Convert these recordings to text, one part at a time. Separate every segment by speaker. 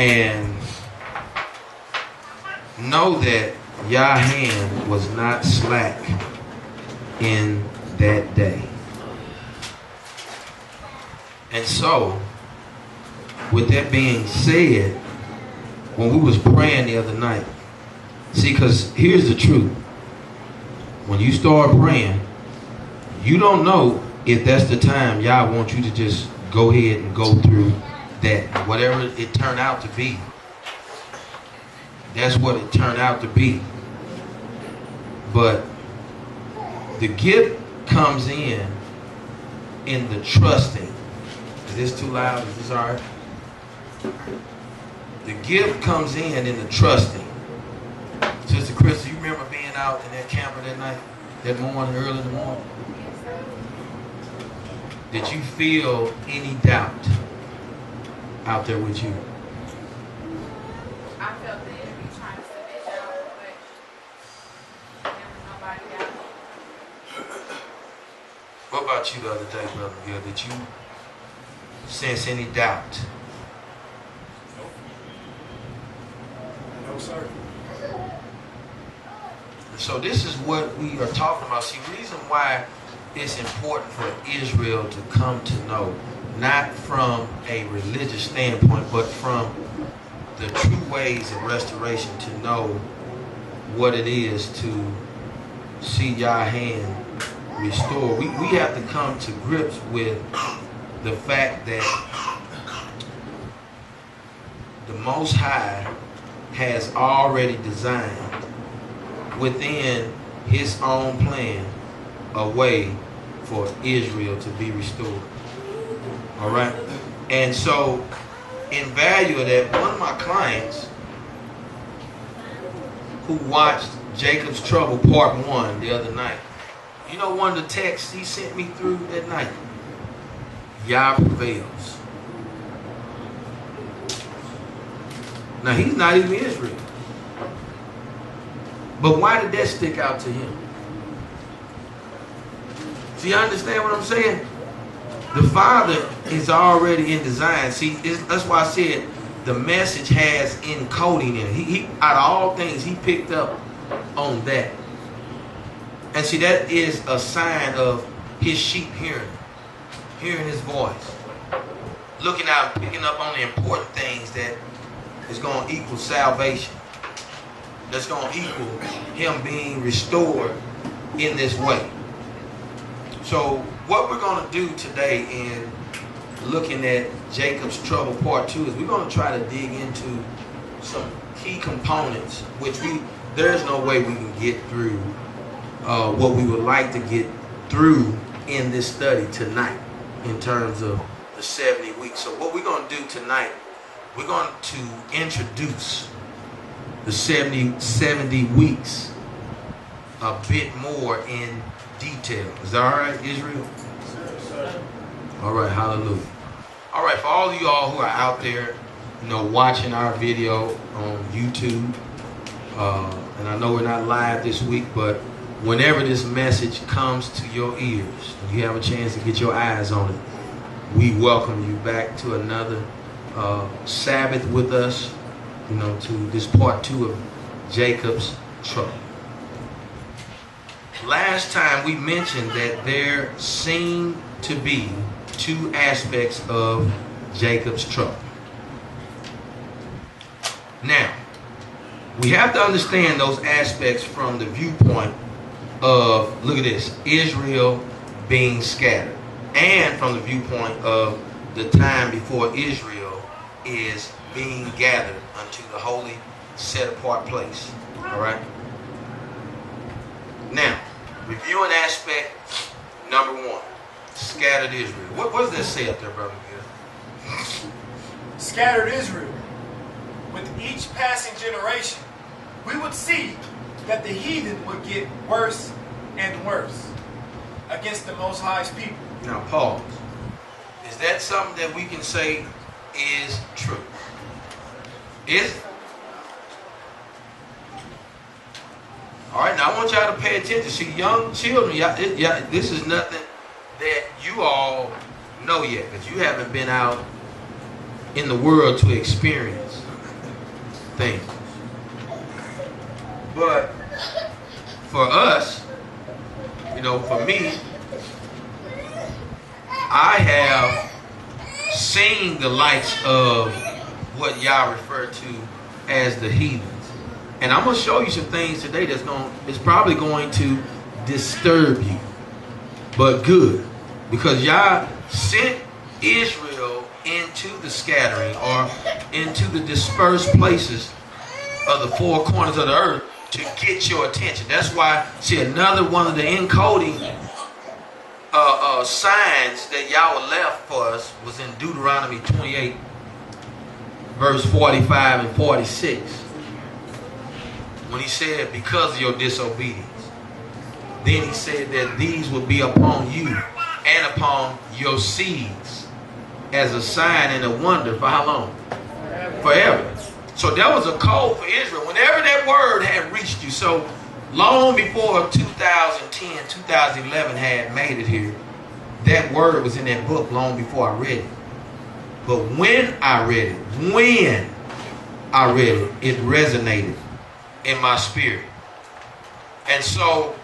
Speaker 1: And know that Yah's hand was not slack in that day. And so, with that being said, when we was praying the other night, see, because here's the truth. When you start praying, you don't know if that's the time Yah wants you to just go ahead and go through that. Whatever it turned out to be, that's what it turned out to be. But the gift comes in the trusting. Is this too loud? Is this all right? The gift comes in the trusting. Sister Krista, you remember being out in that camper that night, that morning, early in the morning? Did you feel any doubt out there with you?
Speaker 2: I felt the enemy trying to set it out, but there was nobody out.
Speaker 1: What about you the other day, Brother Bill? Did you sense any doubt?
Speaker 3: No, sir.
Speaker 1: So this is what we are talking about. See, the reason why it's important for Israel to come to know, not from a religious standpoint, but from the true ways of restoration, to know what it is to see Yah's hand restore. We have to come to grips with the fact that the Most High has already designed within his own plan a way for Israel to be restored. All right? And so, in value of that, one of my clients who watched Jacob's Trouble Part 1 the other night, you know one of the texts he sent me through that night? Yah prevails. Now, he's not even Israel. But why did that stick out to him? See, you understand what I'm saying? The Father is already in design. See, that's why I said the message has encoding in it. He out of all things, he picked up on that. And see, that is a sign of his sheep hearing his voice. Looking out, picking up on the important things that is going to equal salvation. That's going to equal him being restored in this way. So what we're going to do today in looking at Jacob's Trouble Part 2 is we're going to try to dig into some key components, which there's no way we can get through what we would like to get through in this study tonight in terms of the 70 weeks. So what we're going to do tonight, we're going to introduce the 70 weeks a bit more in detail. Is that all right, Israel? All right, hallelujah. All right, for all of you all who are out there, watching our video on YouTube, and I know we're not live this week, but whenever this message comes to your ears and you have a chance to get your eyes on it, we welcome you back to another Sabbath with us, to this part 2 of Jacob's Trouble. Last time we mentioned that there seemed to be 2 aspects of Jacob's trouble. Now, we have to understand those aspects from the viewpoint of, look at this, Israel being scattered, and from the viewpoint of the time before Israel is being gathered unto the holy, set-apart place. All right? Now, reviewing aspect number 1, scattered Israel. What does that say up there, Brother Gill?
Speaker 3: Scattered Israel. With each passing generation, we would see that the heathen would get worse and worse against the Most High's people.
Speaker 1: Now, pause. Is that something that we can say is true? Is it? All right, now I want y'all to pay attention. See, young children, this is nothing that you all know yet, because you haven't been out in the world to experience things. But for us, you know, for me, I have seen the likes of what Yah referred to as the heathens. And I'm going to show you some things today that's probably going to disturb you. But good. Because Yah sent Israel into the scattering or into the dispersed places of the four corners of the earth to get your attention. That's why, see, another one of the encoding signs that Yahweh left for us was in Deuteronomy 28, verse 45 and 46. When he said, because of your disobedience. Then he said that these will be upon you and upon your seeds as a sign and a wonder for how long? Forever. So that was a code for Israel. Whenever that word had reached you, so long before 2010, 2011 had made it here, that word was in that book long before I read it. But when I read it, it resonated in my spirit. And so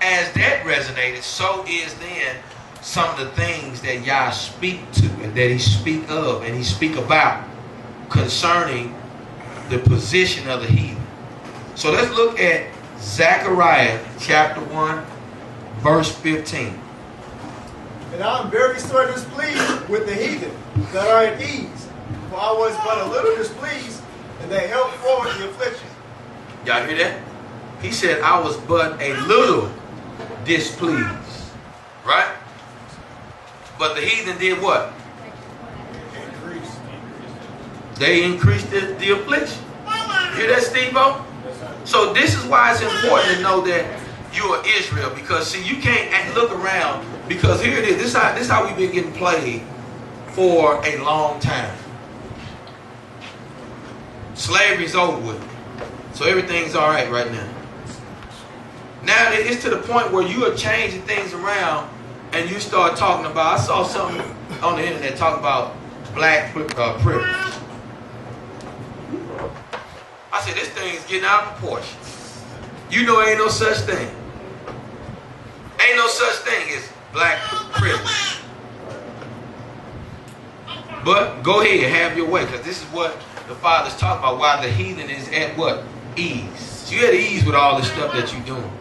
Speaker 1: as that resonated, so is then some of the things that Yah speak to and that he speak of and he speak about concerning the position of the heathen. So let's look at Zechariah chapter 1, verse 15.
Speaker 4: And I am very sore displeased with the heathen that are at ease, for I was but a little displeased, and they held forward the affliction.
Speaker 1: Y'all hear that? He said, I was but a little displeased. Right? But the heathen did what?
Speaker 4: Increased.
Speaker 1: They increased the affliction. You hear that, Steve-O? So this is why it's important to know that you are Israel. Because, see, you can't look around. Because here it is. This is how we've been getting played for a long time. Slavery's over with. So everything's all right now. Now it's to the point where you are changing things around and you start talking about, I saw something on the internet talking about black privilege. I said, this thing is getting out of proportion. You know ain't no such thing. Ain't no such thing as black privilege. But go ahead, have your way, because this is what the Father's talking about, why the heathen is at what? Ease. So you're at ease with all this stuff that you're doing.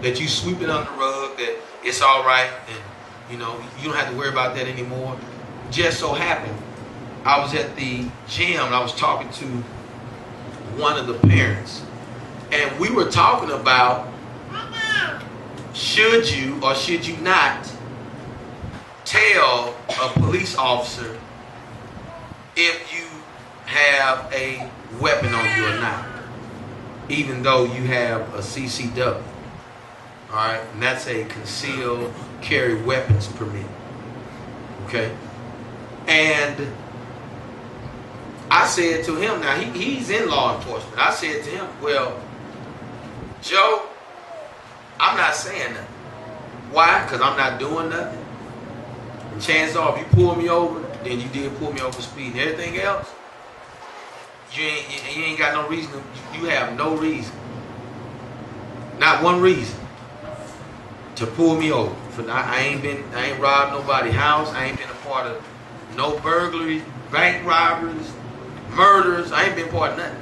Speaker 1: That you sweep it under the rug, that it's all right, and you know, you don't have to worry about that anymore. Just so happened, I was at the gym and I was talking to one of the parents, and we were talking about should you or should you not tell a police officer if you have a weapon on you or not, even though you have a CCW. All right, and that's a concealed carry weapons permit. Okay, and I said to him, now he's in law enforcement. I said to him, well, Joe, I'm not saying nothing. Why? Because I'm not doing nothing. And chances are, if you pull me over, then you did pull me over for speed. And everything else, you ain't got no reason. You have no reason, not one reason, to pull me over. I ain't robbed nobody's house. I ain't been a part of no burglaries, bank robberies, murders. I ain't been part of nothing.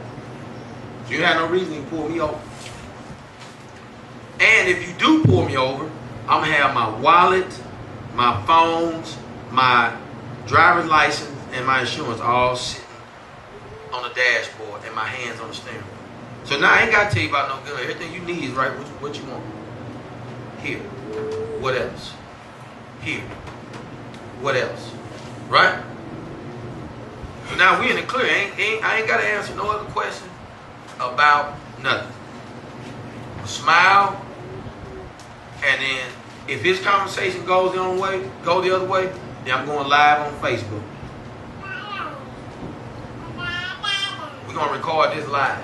Speaker 1: So you have no reason to pull me over. And if you do pull me over, I'm going to have my wallet, my phones, my driver's license, and my insurance all sitting on the dashboard and my hands on the steering wheel. So now I ain't got to tell you about no gun. Everything you need is right what you want. Here. What else? Here. What else? Right? So now we in the clear. I ain't got to answer no other question about nothing. Smile, and then if this conversation goes the other way, then I'm going live on Facebook. We're going to record this live.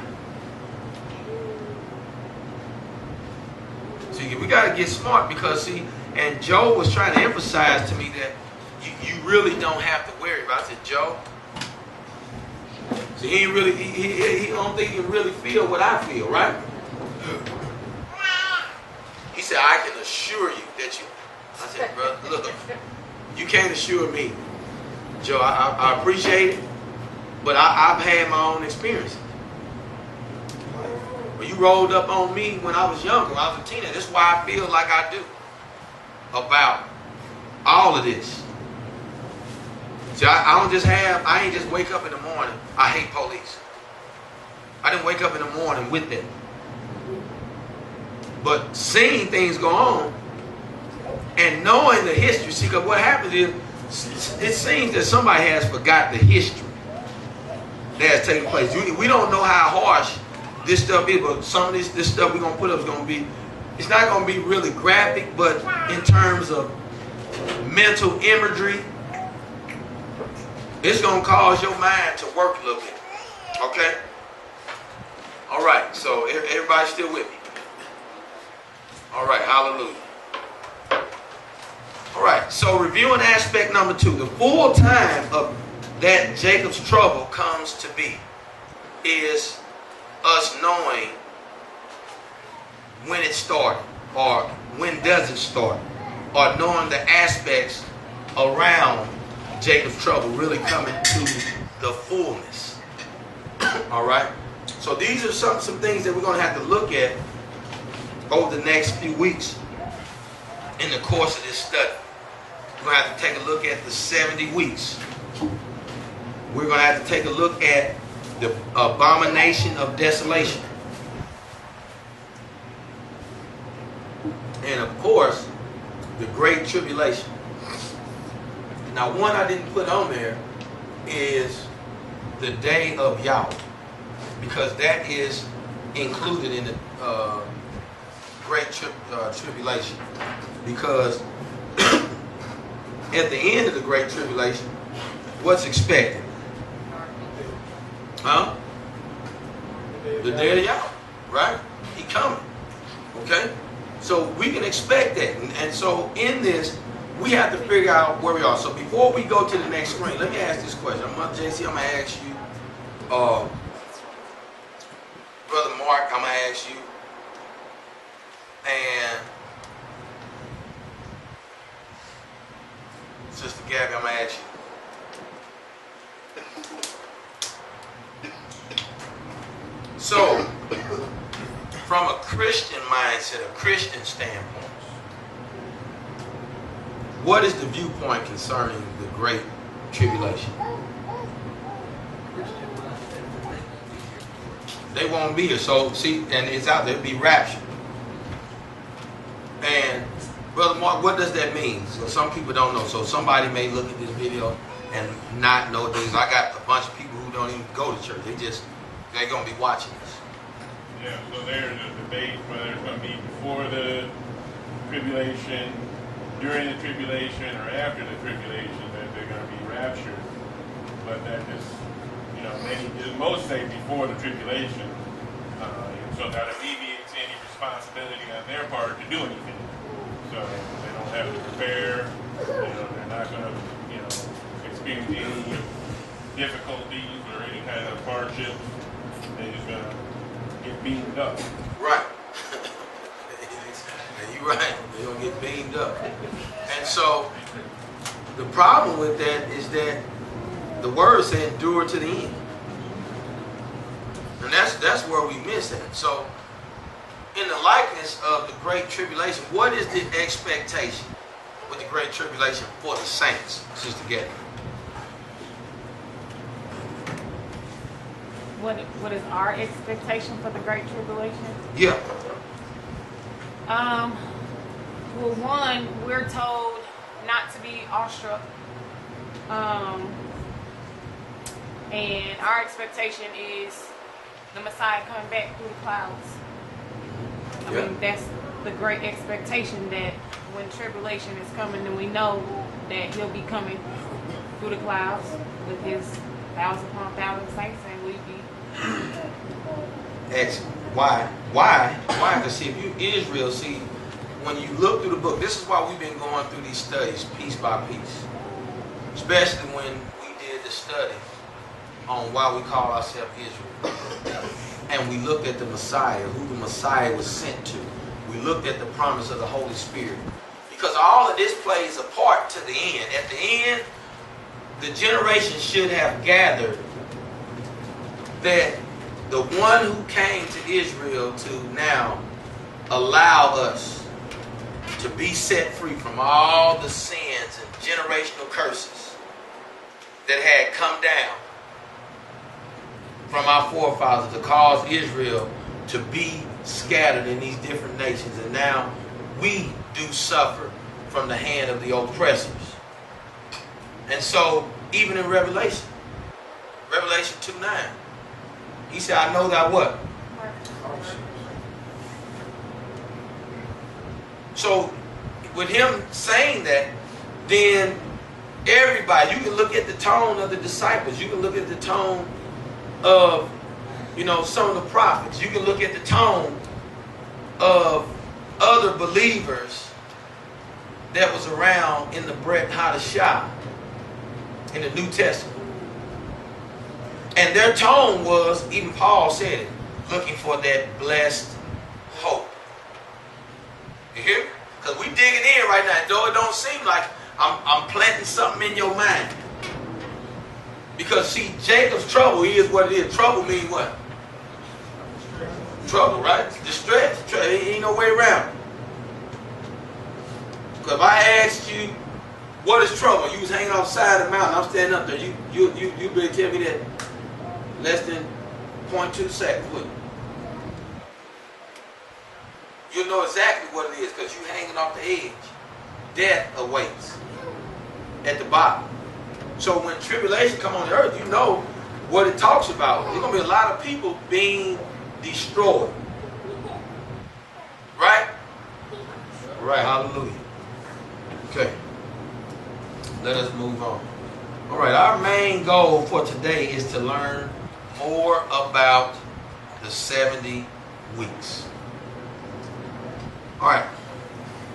Speaker 1: See, we got to get smart because, see, and Joe was trying to emphasize to me that you really don't have to worry about it. I said, Joe, See, he ain't really, he don't think he can really feel what I feel, right? He said, I can assure you that you. I said, brother, look, you can't assure me. Joe, I appreciate it, but I've had my own experiences. When you rolled up on me when I was younger, when I was a teenager, that's why I feel like I do about all of this. See, I ain't just wake up in the morning, I hate police. I didn't wake up in the morning with them. But seeing things go on and knowing the history, see, because what happens is, it seems that somebody has forgot the history that has taken place. We don't know how harsh this stuff is, but some of this stuff we're going to put up is going to be, it's not going to be really graphic, but in terms of mental imagery, it's going to cause your mind to work a little bit. Okay? All right, so everybody still with me? All right, hallelujah. All right, so reviewing aspect number 2, the full time of that Jacob's trouble comes to be is us knowing when it started or when does it start, or knowing the aspects around Jacob's trouble really coming to the fullness. All right, so these are some things that we're going to have to look at over the next few weeks in the course of this study. We're going to have to take a look at the 70 weeks. We're going to have to take a look at the abomination of desolation. And of course, the Great Tribulation. Now, one I didn't put on there is the Day of Yah, because that is included in the Great Tribulation. Because at the end of the Great Tribulation, what's expected? Huh? The Day of Yah, right? He coming. Okay? So we can expect that. And so in this, we have to figure out where we are. So before we go to the next screen, let me ask this question. JC, I'm going to ask you, Brother Mark, I'm going to ask you, and Sister Gabby, I'm going to ask you. So, from a Christian mindset, a Christian standpoint, what is the viewpoint concerning the Great Tribulation? They won't be here. So, see, and it's out there, it'll be raptured. And, Brother Mark, what does that mean? So some people don't know. So somebody may look at this video and not know things. I got a bunch of people who don't even go to church. They're going to be watching this.
Speaker 5: Yeah, so there's a debate whether it's going to be before the tribulation, during the tribulation, or after the tribulation that they're going to be raptured. But that just, most say before the tribulation. So that alleviates any responsibility on their part to do anything. So they don't have to prepare. They're not going to experience any difficulties or any kind of hardship. They're just going to get beamed up.
Speaker 1: Right. You're right. They're going to get beamed up. And so the problem with that is that the word says endure to the end. And that's where we miss it. So in the likeness of the Great Tribulation, what is the expectation with the Great Tribulation for the saints, Sister Getty?
Speaker 2: What is our expectation for the Great Tribulation?
Speaker 1: Yeah.
Speaker 2: Well, one, we're told not to be awestruck. And our expectation is the Messiah coming back through the clouds. I mean, that's the great expectation, that when tribulation is coming, then we know that he'll be coming through the clouds with his 1,000 upon 1,000 saints, and we be.
Speaker 1: Excellent. Why? Because see, if you Israel, see, when you look through the book, this is why we've been going through these studies piece by piece. Especially when we did the study on why we call ourselves Israel. And we looked at the Messiah, who the Messiah was sent to. We looked at the promise of the Holy Spirit. Because all of this plays a part to the end. At the end, the generation should have gathered that the one who came to Israel to now allow us to be set free from all the sins and generational curses that had come down from our forefathers to cause Israel to be scattered in these different nations. And now we do suffer from the hand of the oppressors. And so, even in Revelation 2:9, he said, I know that what? So, with him saying that, then everybody, you can look at the tone of the disciples. You can look at the tone of, some of the prophets. You can look at the tone of other believers that was around in the Brit Hadashah in the New Testament. And their tone was, even Paul said it, looking for that blessed hope. You hear? Because we digging in right now, though it don't seem like I'm planting something in your mind. Because see, Jacob's trouble is what it is. Trouble means what? Trouble, right? Distress. Ain't no way around it. Because if I asked you, what is trouble? You was hanging off the side of the mountain. I'm standing up there. You better tell me that less than 0.2 seconds, would you? You'll know exactly what it is because you're hanging off the edge. Death awaits at the bottom. So when tribulation come on the earth, you know what it talks about. There's going to be a lot of people being destroyed. Right? Right. Hallelujah. Okay. Let us move on. All right. Our main goal for today is to learn more about the 70 weeks. All right.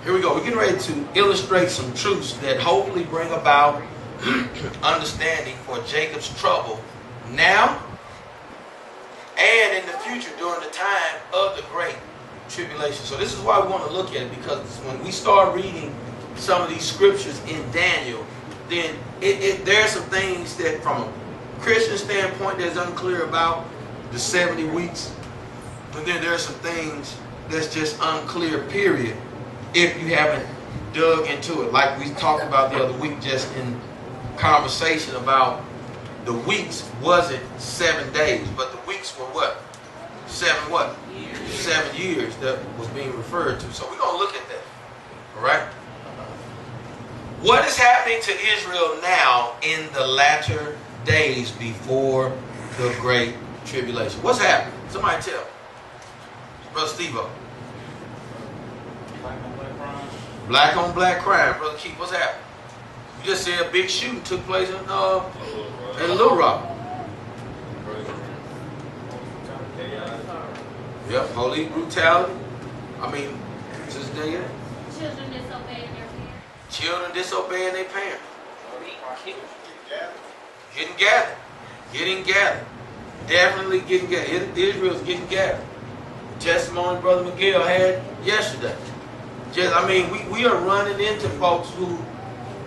Speaker 1: Here we go. We're getting ready to illustrate some truths that hopefully bring about understanding for Jacob's trouble now and in the future during the time of the Great Tribulation. So this is why we want to look at it, because when we start reading some of these scriptures in Daniel, then there are some things that from a Christian standpoint that's unclear about the 70 weeks. And then there are some things that's just unclear, period, if you haven't dug into it. Like we talked about the other week just in conversation about the weeks wasn't 7 days, but the weeks were what? 7 what? Years. 7 years that was being referred to. So we're going to look at that. All right? What is happening to Israel now in the latter days before the Great Tribulation? What's happening? Somebody tell me. Brother Steve-O. Black on black crime. Brother Keith, what's happening? You just said a big shooting took place in Little Rock. Yep, police brutality. I mean, Sister Danielle.
Speaker 6: Children disobeying their parents.
Speaker 1: Children disobeying their parents. Getting gathered. Definitely getting gathered. Israel's getting gathered. Testimony Brother Miguel had yesterday. We are running into folks who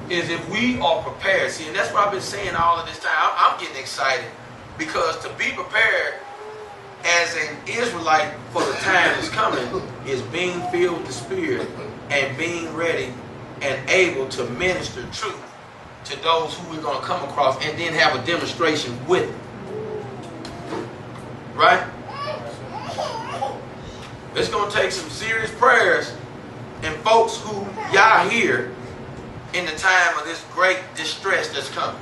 Speaker 1: is, if we are prepared. See, and that's what I've been saying all of this time. I'm getting excited because to be prepared as an Israelite for the time that's coming is being filled with the Spirit and being ready and able to minister truth to those who we're going to come across and then have a demonstration with it. Right? It's going to take some serious prayers and folks who y'all hear in the time of this great distress that's coming.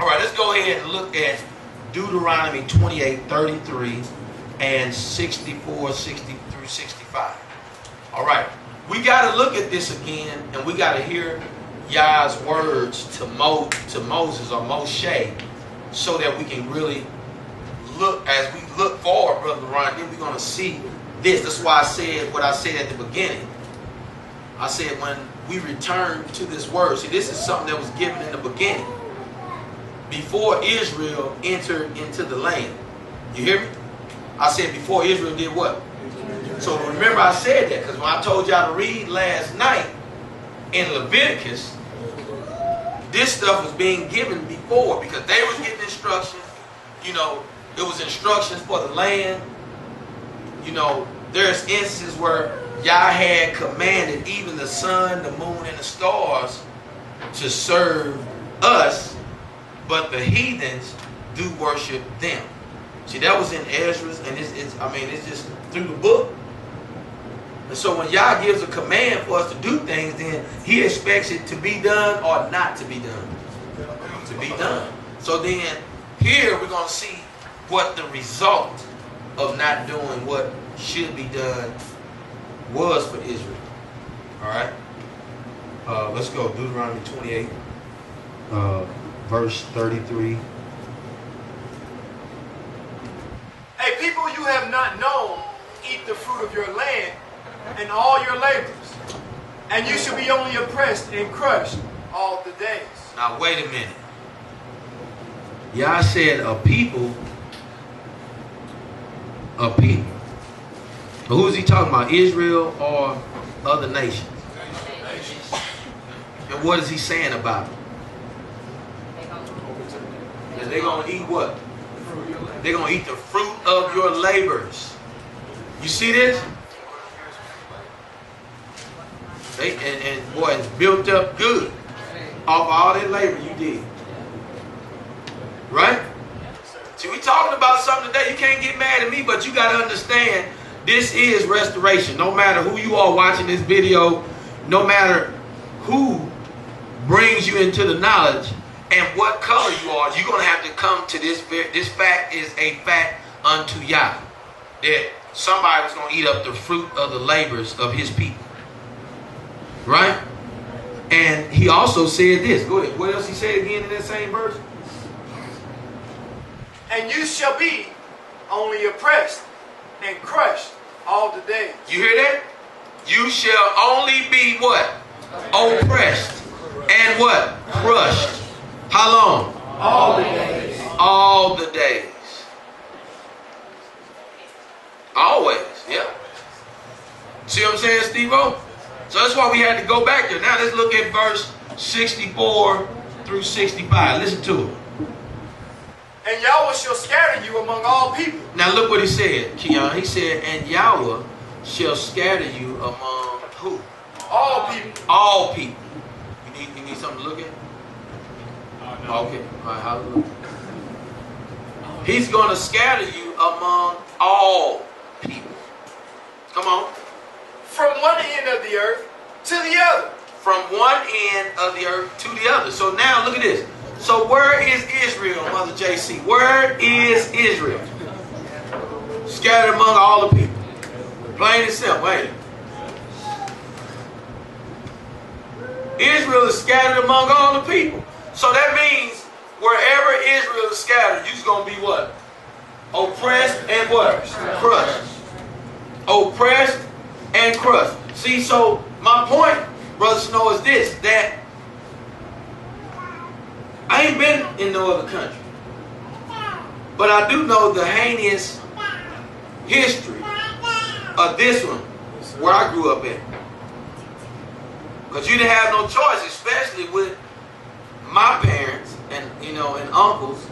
Speaker 1: All right, let's go ahead and look at Deuteronomy 28:33 and 64, 60 through 65. All right, we got to look at this again, and we got to hear Yah's words to Moses or Moshe, so that we can really look, as we look forward, Brother Ron, then we're going to see this. That's why I said what I said at the beginning. I said when we return to this word, see, this is something that was given in the beginning. before Israel entered into the land. You hear me? I said before Israel did what? So remember I said that because when I told y'all to read last night in Leviticus, this stuff was being given before because they was getting instructions. You know, it was instructions for the land. You know, there's instances where Yah had commanded even the sun, the moon, and the stars to serve us, but the heathens do worship them. See, that was in Ezra's, and it's just through the book. And so when Yah gives a command for us to do things, then he expects it to be done or not to be done. To be done. So then here we're going to see what the result of not doing what should be done was for Israel. All right? Let's go. Deuteronomy 28, verse 33.
Speaker 3: A people you have not known eat the fruit of your land and all your labors, and you shall be only oppressed and crushed all the days.
Speaker 1: Now wait a minute. Yah said a people. A people. But who is he talking about? Israel or other nations? And what is he saying about it? That they're going to eat what? They're going to eat the fruit of your labors. You see this? And boy, it's built up good off all that labor you did. Right? See, we talking about something today. You can't get mad at me, but you got to understand this is restoration. No matter who you are watching this video, no matter who brings you into the knowledge and what color you are, you're going to have to come to this. This fact is a fact unto Yah. That somebody was going to eat up the fruit of the labors of his people. Right? And he also said this. Go ahead. What else he said again in that same verse?
Speaker 3: And you shall be only oppressed and crushed all the days.
Speaker 1: You hear that? You shall only be what? Oppressed and what? Crushed. How long?
Speaker 3: All the days.
Speaker 1: All the days. Always, yeah. See what I'm saying, Steve-O? So that's why we had to go back there. Now let's look at verse 64 through 65. Listen to it.
Speaker 3: And Yahweh shall scatter you among all people.
Speaker 1: Now look what he said, Keon. He said, and Yahweh shall scatter you among who?
Speaker 3: All people.
Speaker 1: All people. You need something to look at?
Speaker 5: No.
Speaker 1: Okay. All right, hallelujah. He's going to scatter you among all people. Come on.
Speaker 3: From one end of the earth to the other.
Speaker 1: From one end of the earth to the other. So now look at this. So where is Israel, Mother JC? Where is Israel? Scattered among all the people. Plain and simple, ain't it? Israel is scattered among all the people. So that means wherever Israel is scattered, you're going to be what? Oppressed and what? Crushed. Oppressed and crushed. See, so my point, Brother Snow, is this, that I ain't been in no other country. But I do know the heinous history of this one, where I grew up at. Because you didn't have no choice, especially with my parents and, you know, and uncles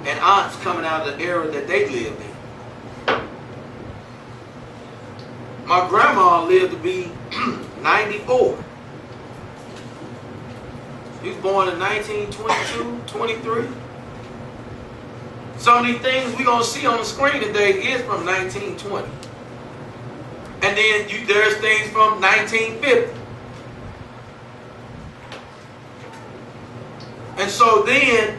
Speaker 1: and aunts coming out of the era that they lived in. My grandma lived to be 94. He was born in 1922, 23. Some of these things we're going to see on the screen today is from 1920. And then there's things from 1950. And so then,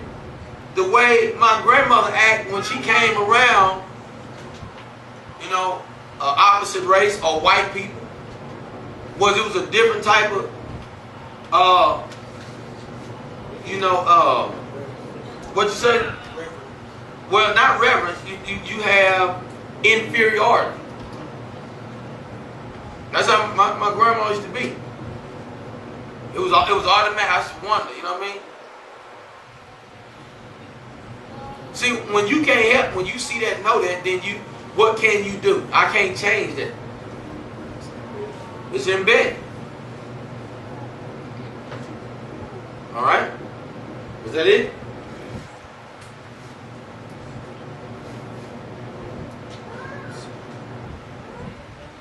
Speaker 1: the way my grandmother acted when she came around, you know, opposite race or white people, was it was a different type of, what you say? Well, not reverence. You have inferiority. That's how my grandma used to be. It was automatic. I just wonder, you know what I mean? See, when you can't help, when you see that, know that, then you, what can you do? I can't change that. It's embedded. All right? Is that it?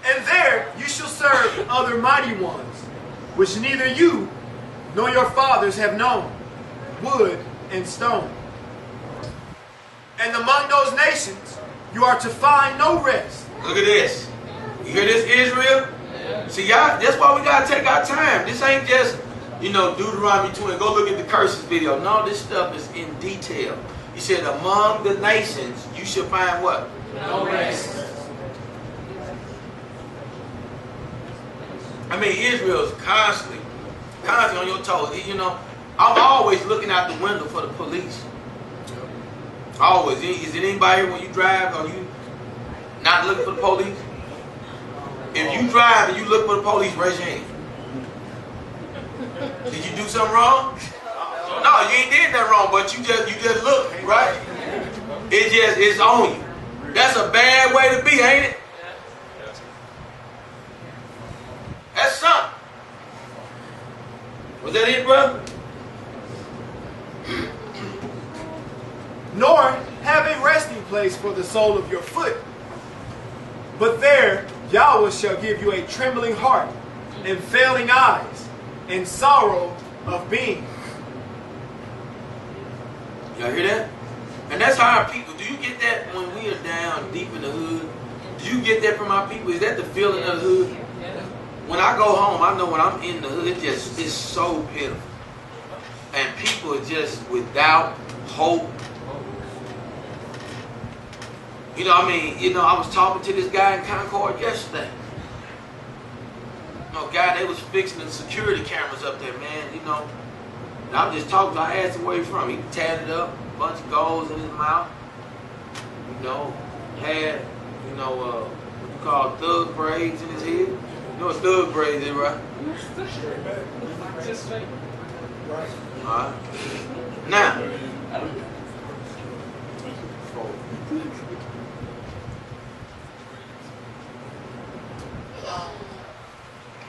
Speaker 3: And there you shall serve other mighty ones, which neither you nor your fathers have known, wood and stone. And among those nations you are to find no rest.
Speaker 1: Look at this. You hear this, Israel? See, y'all, that's why we got to take our time. This ain't just, you know, Deuteronomy 20. Go look at the curses video. No, this stuff is in detail. He said, among the nations, you shall find what?
Speaker 3: No rest.
Speaker 1: I mean, Israel is constantly on your toes. You know, I'm always looking out the window for the police. Always. Is it anybody here when you drive, are you not looking for the police? If you drive and you look for the police, raise your hand. Did you do something wrong? No, you ain't did nothing wrong, but you just look, right? It's on you. That's a bad way to be, ain't it? That's something. Was that it, brother?
Speaker 3: Nor have a resting place for the sole of your foot. But there Yahweh shall give you a trembling heart, and failing eyes, and sorrow of being.
Speaker 1: Y'all hear that? And that's how our people, do you get that when we are down deep in the hood? Do you get that from our people? Is that the feeling of the hood? When I go home, I know when I'm in the hood, it's so pitiful. And people are just without hope. You know, I mean, you know, I was talking to this guy in Concord yesterday. You know, guy, they was fixing the security cameras up there, man, you know. And I was just talking, I asked him where he from. He tatted up, a bunch of goals in his mouth. You know, had, you know, what you call thug braids in his head. You know what thug braids is, right? Alright. Now,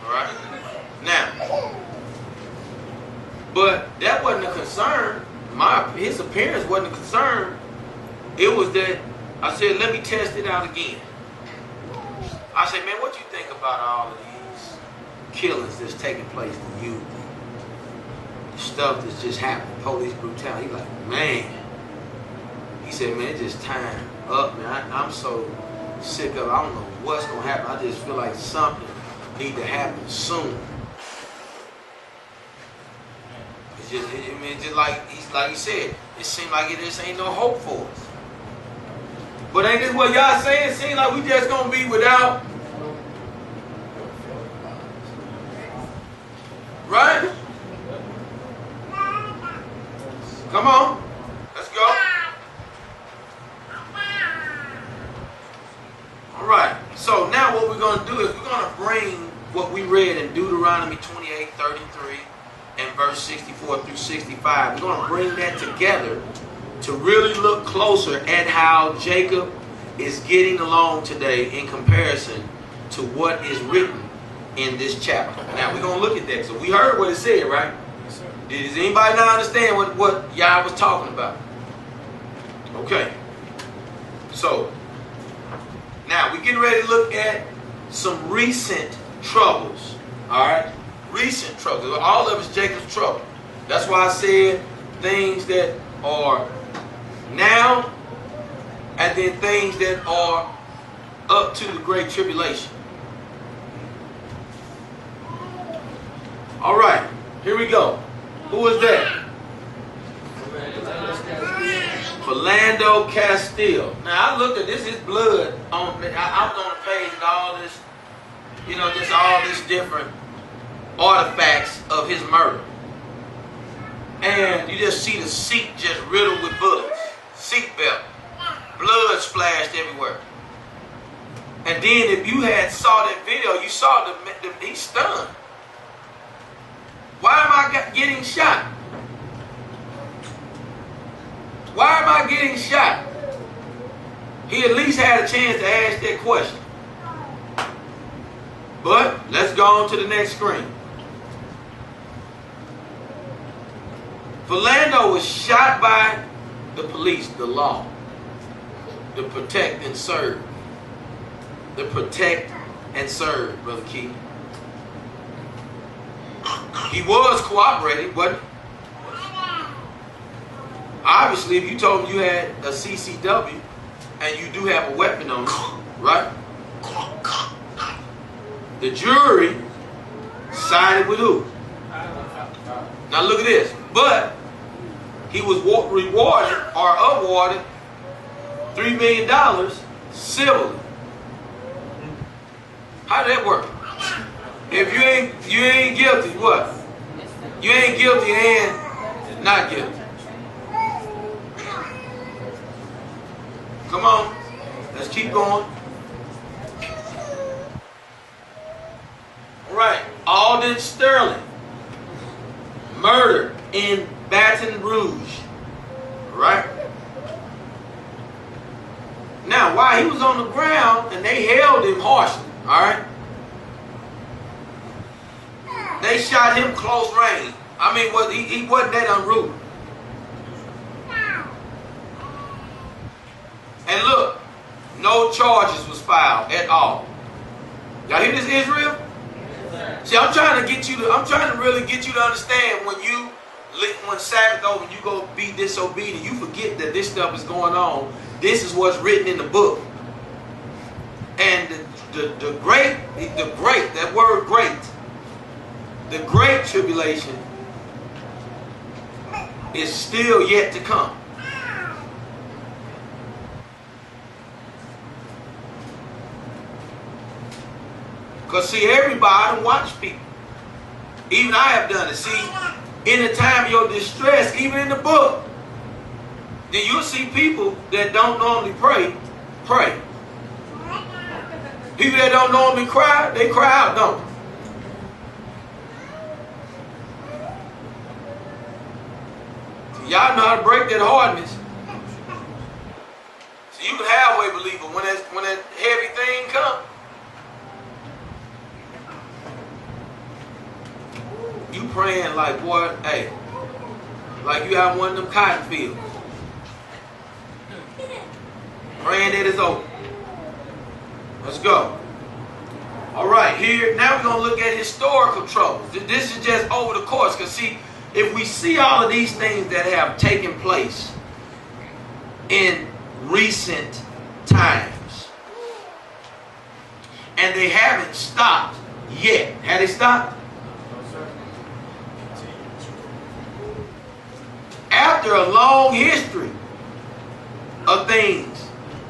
Speaker 1: alright. Now, but that wasn't a concern. His appearance wasn't a concern. It was that I said, let me test it out again. I said, man, what you think about all of these killings that's taking place in youth? Stuff that's just happening, police brutality. He's like, man. He said, man, it's just time up, man. I'm so sick of it. I don't know what's going to happen. I just feel like something need to happen soon. It's just, I mean, just like he said, it seemed like it just ain't no hope for us. But ain't this what y'all saying? It seems like we just gonna be without, right? Come on, let's go. All right. So now what we're gonna do is we're gonna bring what we read in Deuteronomy 28:33 and verse 64 through 65. We're gonna bring that together to really look closer at how Jacob is getting along today in comparison to what is written in this chapter. Now, we're going to look at that. So we heard what it said, right? Does anybody not understand what Yah was talking about? Okay. So, now we're getting ready to look at some recent troubles. All right? Recent troubles. All of it's Jacob's trouble. That's why I said things that are now, and then things that are up to the great tribulation. All right, here we go. Who is that? Philando Castile. Now I looked at this. His blood on. I was on the page and all this. You know, just all this different artifacts of his murder, and you just see the seat just riddled with bullets. Seatbelt, blood splashed everywhere. And then if you had saw that video, you saw he's stunned. Why am I getting shot? Why am I getting shot? He at least had a chance to ask that question. But let's go on to the next screen. Philando was shot by the police, the law, to protect and serve. To protect and serve, Brother Keith. He was cooperating, but obviously if you told him you had a CCW and you do have a weapon on you, right? The jury sided with who? Now look at this. But he was rewarded or awarded $3 million civilly. How did that work? If you ain't guilty, what? You ain't guilty and not guilty. Come on, let's keep going. All right, Alden Sterling, murdered in Baton Rouge. All right. Now, while he was on the ground and they held him harshly, all right, they shot him close range. I mean, he wasn't that unruly. And look, no charges was filed at all. Y'all hear this, Israel? See, I'm trying to really get you to understand when Sabbath over, you go be disobedient, you forget that this stuff is going on. This is what's written in the book. And the great, that word great, the great tribulation is still yet to come. Because see, everybody watch people. Even I have done it. See, in the time of your distress, even in the book, then you'll see people that don't normally pray. People that don't normally cry, they cry out, don't they? Y'all know how to break that hardness. So you can halfway believe it when that heavy thing comes. You praying like, boy, hey, like you have one of them cotton fields. Praying that it's over. Let's go. All right, here, now we're going to look at historical troubles. This is just over the course. Because see, if we see all of these things that have taken place in recent times, and they haven't stopped yet. Have they stopped? After a long history of things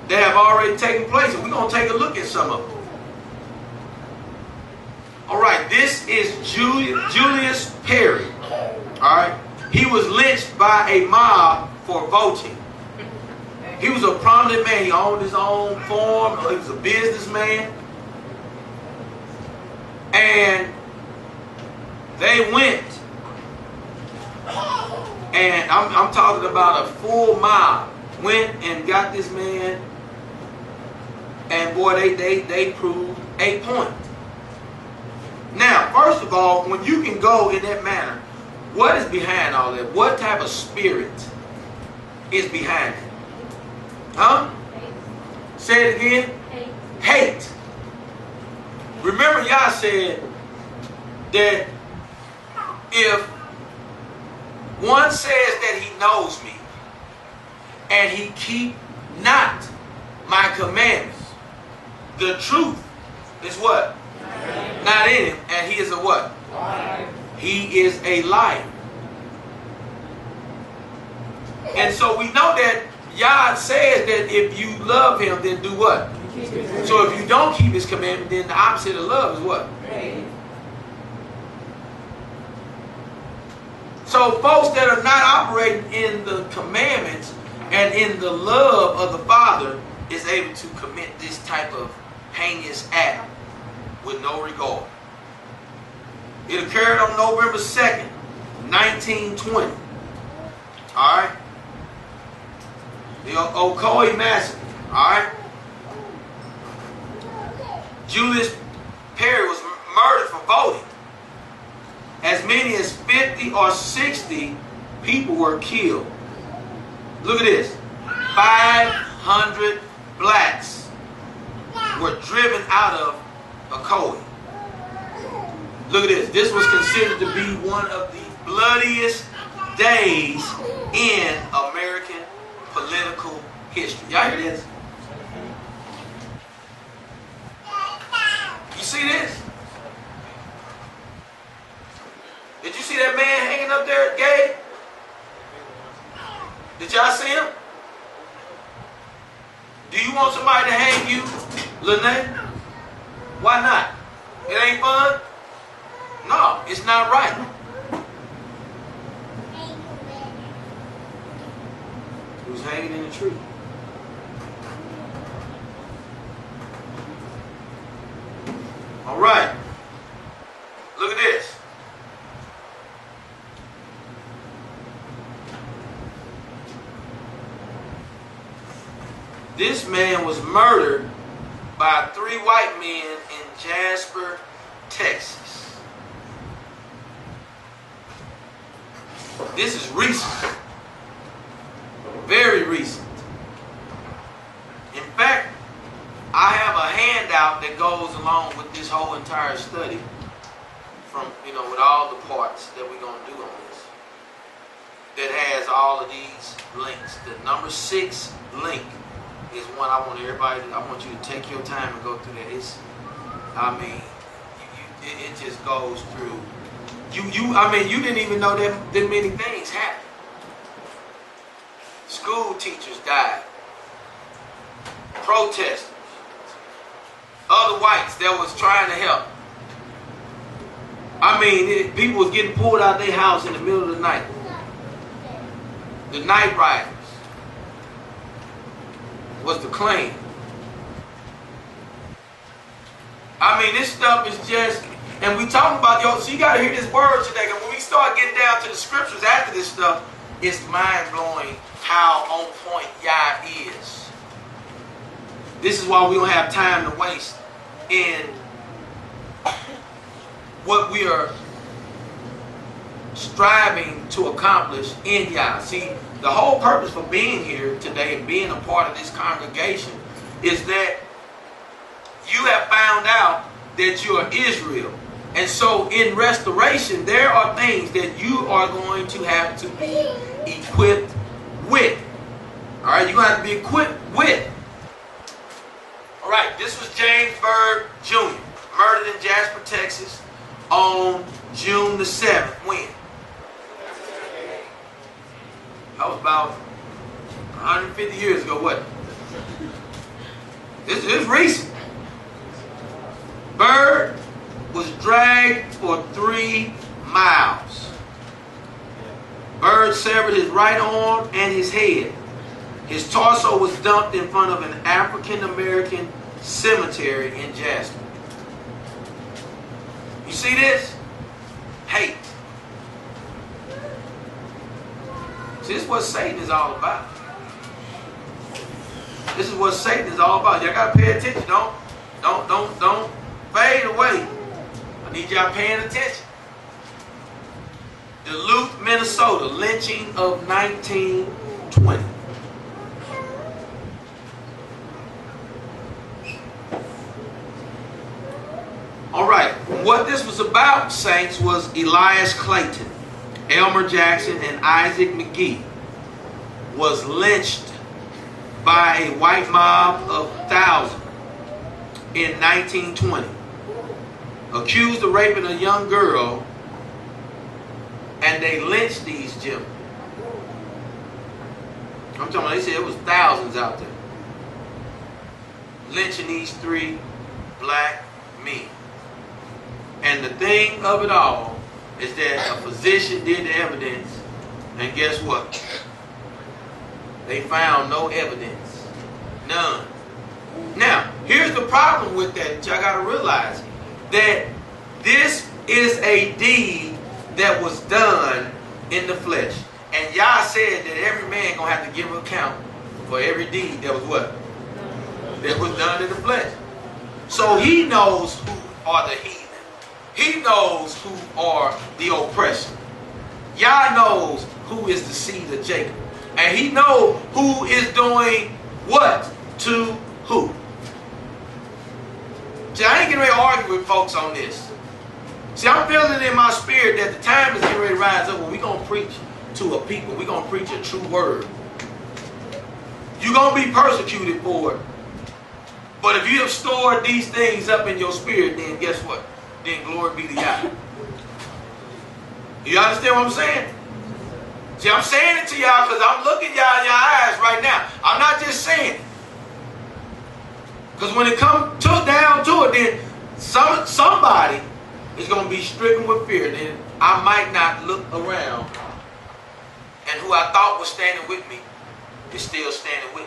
Speaker 1: that have already taken place, and we're going to take a look at some of them. All right, this is Julius Perry. All right, he was lynched by a mob for voting. He was a prominent man. He owned his own farm. He was a businessman. And they went, and I'm talking about a full mob, went and got this man, and boy, they proved a point. Now, first of all, when you can go in that manner, what is behind all that? What type of spirit is behind it? Huh? Say it again. Hate. Remember, Yah said that if one says that he knows me and he keep not my commandments, the truth is what? Not in him, and he is a what? Liar. He is a liar. And so we know that Yah says that if you love him, then do what? So if you don't keep his commandment, then the opposite of love is what? Hate. So folks that are not operating in the commandments and in the love of the Father is able to commit this type of heinous act with no regard. It occurred on November 2nd, 1920. Alright? The Ocoee Massacre. Alright? Julius Perry was murdered for voting. As many as 50 or 60 people were killed. Look at this. 500 blacks were driven out of Ocoee. Look at this. This was considered to be one of the bloodiest days in American political history. Y'all hear this? You see this? Did you see that man hanging up there, Gabe? Did y'all see him? Do you want somebody to hang you, Lene? Why not? It ain't fun? No, it's not right. He was hanging in a tree. All right. Look at this. This man was murdered by 3 white men in Jasper, Texas. This is recent. Very recent. In fact, I have a handout that goes along with this whole entire study from, with all the parts that we're going to do on this. That has all of these links. The number 6 link is one I want you to take your time and go through that. It just goes through. You didn't even know that many things happened. School teachers died. Protesters. Other whites that was trying to help. People was getting pulled out of their house in the middle of the night. The night riders was the claim. This stuff is just, and we talking about, so you got to hear this word today. Because when we start getting down to the scriptures after this stuff, it's mind-blowing how on point Yah is. This is why we don't have time to waste in what we are striving to accomplish in Yah. See, the whole purpose for being here today and being a part of this congregation is that you have found out that you are Israel. And so in restoration, there are things that you are going to have to be equipped with. All right, you're going to have to be equipped with. All right, this was James Byrd Jr., murdered in Jasper, Texas on June the 7th. When? That was about 150 years ago, wasn't it? This is recent. Byrd was dragged for 3 miles. Byrd severed his right arm and his head. His torso was dumped in front of an African-American cemetery in Jasper. You see this? Hate. See, this is what Satan is all about. This is what Satan is all about. Y'all gotta pay attention. Don't fade away. I need y'all paying attention. Duluth, Minnesota, lynching of 1920. All right, what this was about, saints, was Elias Clayton, Elmer Jackson, and Isaac McGee was lynched by a white mob of 1,000 in 1920, accused of raping a young girl, and they lynched these gentlemen. I'm talking about, they said it was thousands out there lynching these 3 black men. And the thing of it all is that a physician did the evidence, and guess what? They found no evidence. None. Now, here's the problem with that. Y'all got to realize that this is a deed that was done in the flesh. And Yah said that every man going to have to give account for every deed that was what? That was done in the flesh. So he knows who are the heathen. He knows who are the oppressor. Yah knows who is the seed of Jacob. And he knows who is doing what to who. See, I ain't getting ready to argue with folks on this. See, I'm feeling in my spirit that the time is getting ready to rise up when we're going to preach to a people. We're going to preach a true word. You're going to be persecuted for it. But if you have stored these things up in your spirit, then guess what? Then glory be to Yah. You understand what I'm saying? See, I'm saying it to y'all because I'm looking y'all in your eyes right now. I'm not just saying it. Because when it comes down to it, then somebody is going to be stricken with fear. Then I might not look around, and who I thought was standing with me is still standing with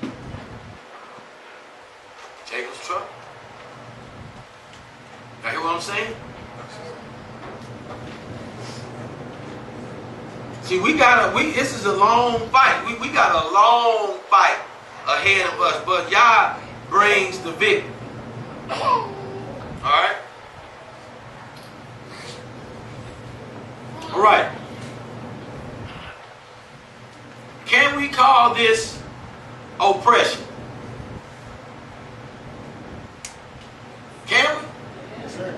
Speaker 1: me. Jacob's trouble. Y'all hear what I'm saying? See, this is a long fight. We got a long fight ahead of us, but Yah brings the victory. Alright? Alright. Can we call this oppression? Can we?
Speaker 4: Yes, sir.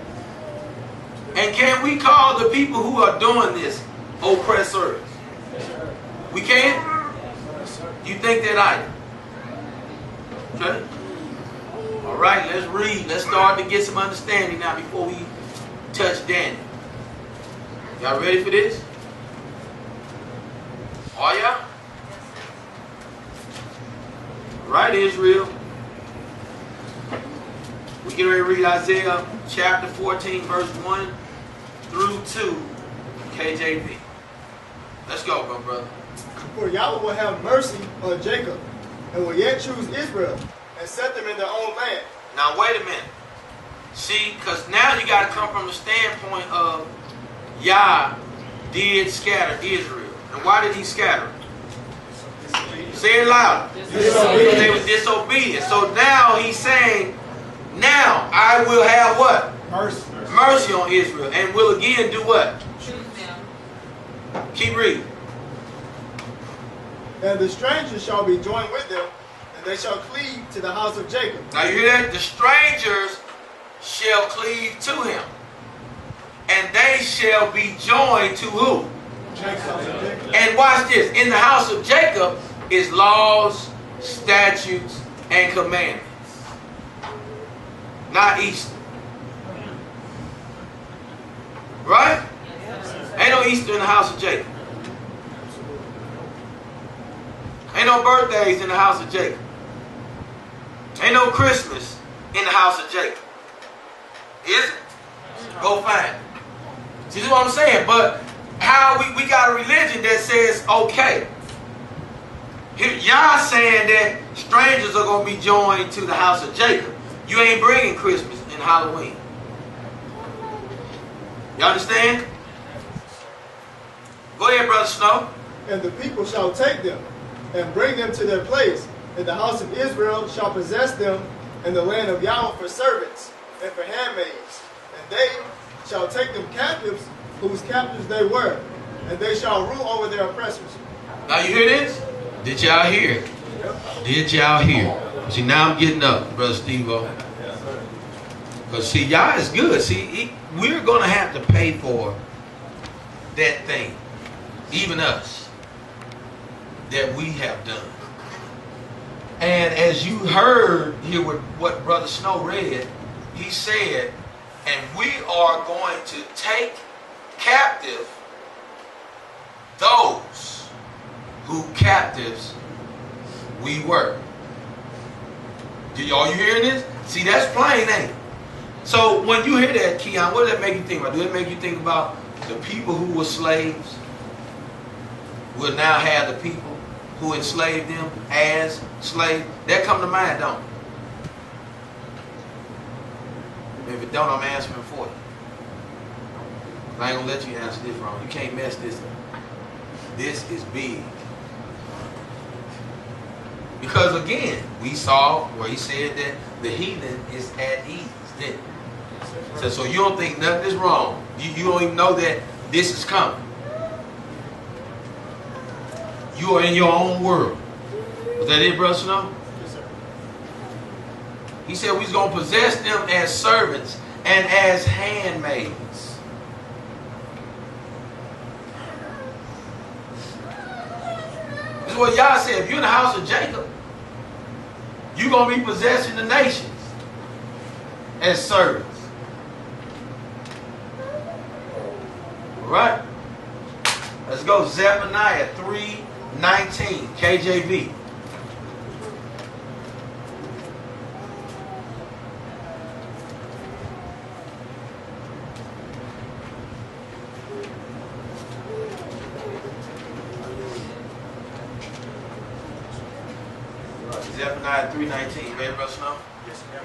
Speaker 1: And can we call the people who are doing this oppressors?
Speaker 4: Yes, sir.
Speaker 1: We can?
Speaker 4: Yes, sir.
Speaker 1: You think that I do? Okay? All right, let's read. Let's start to get some understanding now before we touch Daniel. Y'all ready for this? Are y'all? All right, Israel. We get ready to read Isaiah chapter 14, verse 1 through 2, KJV. Let's go, brother.
Speaker 4: For Yahweh will have mercy on Jacob, and will yet choose Israel, and set them in their own land.
Speaker 1: Now, wait a minute. See, because now you got to come from the standpoint of Yah did scatter Israel. And why did he scatter? Say it loud.
Speaker 4: Disobedience.
Speaker 1: They were disobedient. So now he's saying, now I will have what?
Speaker 4: Mercy.
Speaker 1: Mercy on Israel. And will again do what?
Speaker 2: Choose them.
Speaker 1: Keep reading.
Speaker 4: And the strangers shall be joined with them, and they shall cleave to the house of Jacob.
Speaker 1: Now you hear that? The strangers shall cleave to him. And they shall be joined to who?
Speaker 4: Jacob.
Speaker 1: And watch this. In the house of Jacob is laws, statutes, and commandments. Not Easter. Right? Ain't no Easter in the house of Jacob. Ain't no birthdays in the house of Jacob. Ain't no Christmas in the house of Jacob. Is it? Go find it. See, this is what I'm saying. But how we got a religion that says, okay. Y'all saying that strangers are going to be joined to the house of Jacob. You ain't bringing Christmas and Halloween. You understand? Go ahead, Brother Snow.
Speaker 4: And the people shall take them, and bring them to their place, and the house of Israel shall possess them in the land of Yahweh for servants and for handmaids. And they shall take them captives, whose captives they were, and they shall rule over their oppressors.
Speaker 1: Now you hear this? Did y'all hear? Did y'all hear? See, now I'm getting up, Brother Steve-O. Because see, y'all is good. See, we're going to have to pay for that thing. Even us. That we have done. And as you heard here with what Brother Snow read, he said, and we are going to take captive those who captives we were. Are you hearing this? See, that's plain, ain't it? So when you hear that, Keon, what does that make you think about? Does it make you think about the people who were slaves will now have the people who enslaved them as slaves? That come to mind, don't it? If it don't, I'm answering for you. I ain't gonna let you answer this wrong. You can't mess this up. This is big. Because again, we saw where he said that the heathen is at ease. Didn't he? So you don't think nothing is wrong. You don't even know that this is coming. You are in your own world. Was that it, Brother Snow?
Speaker 4: Yes, sir.
Speaker 1: He said we was going to possess them as servants and as handmaids. This is what Yah said. If you're in the house of Jacob, you're going to be possessing the nations as servants. All right? Let's go. Zephaniah 3:19, KJV. Zephaniah 3:19. Ready, Brother Snow?
Speaker 3: Yes, ma'am.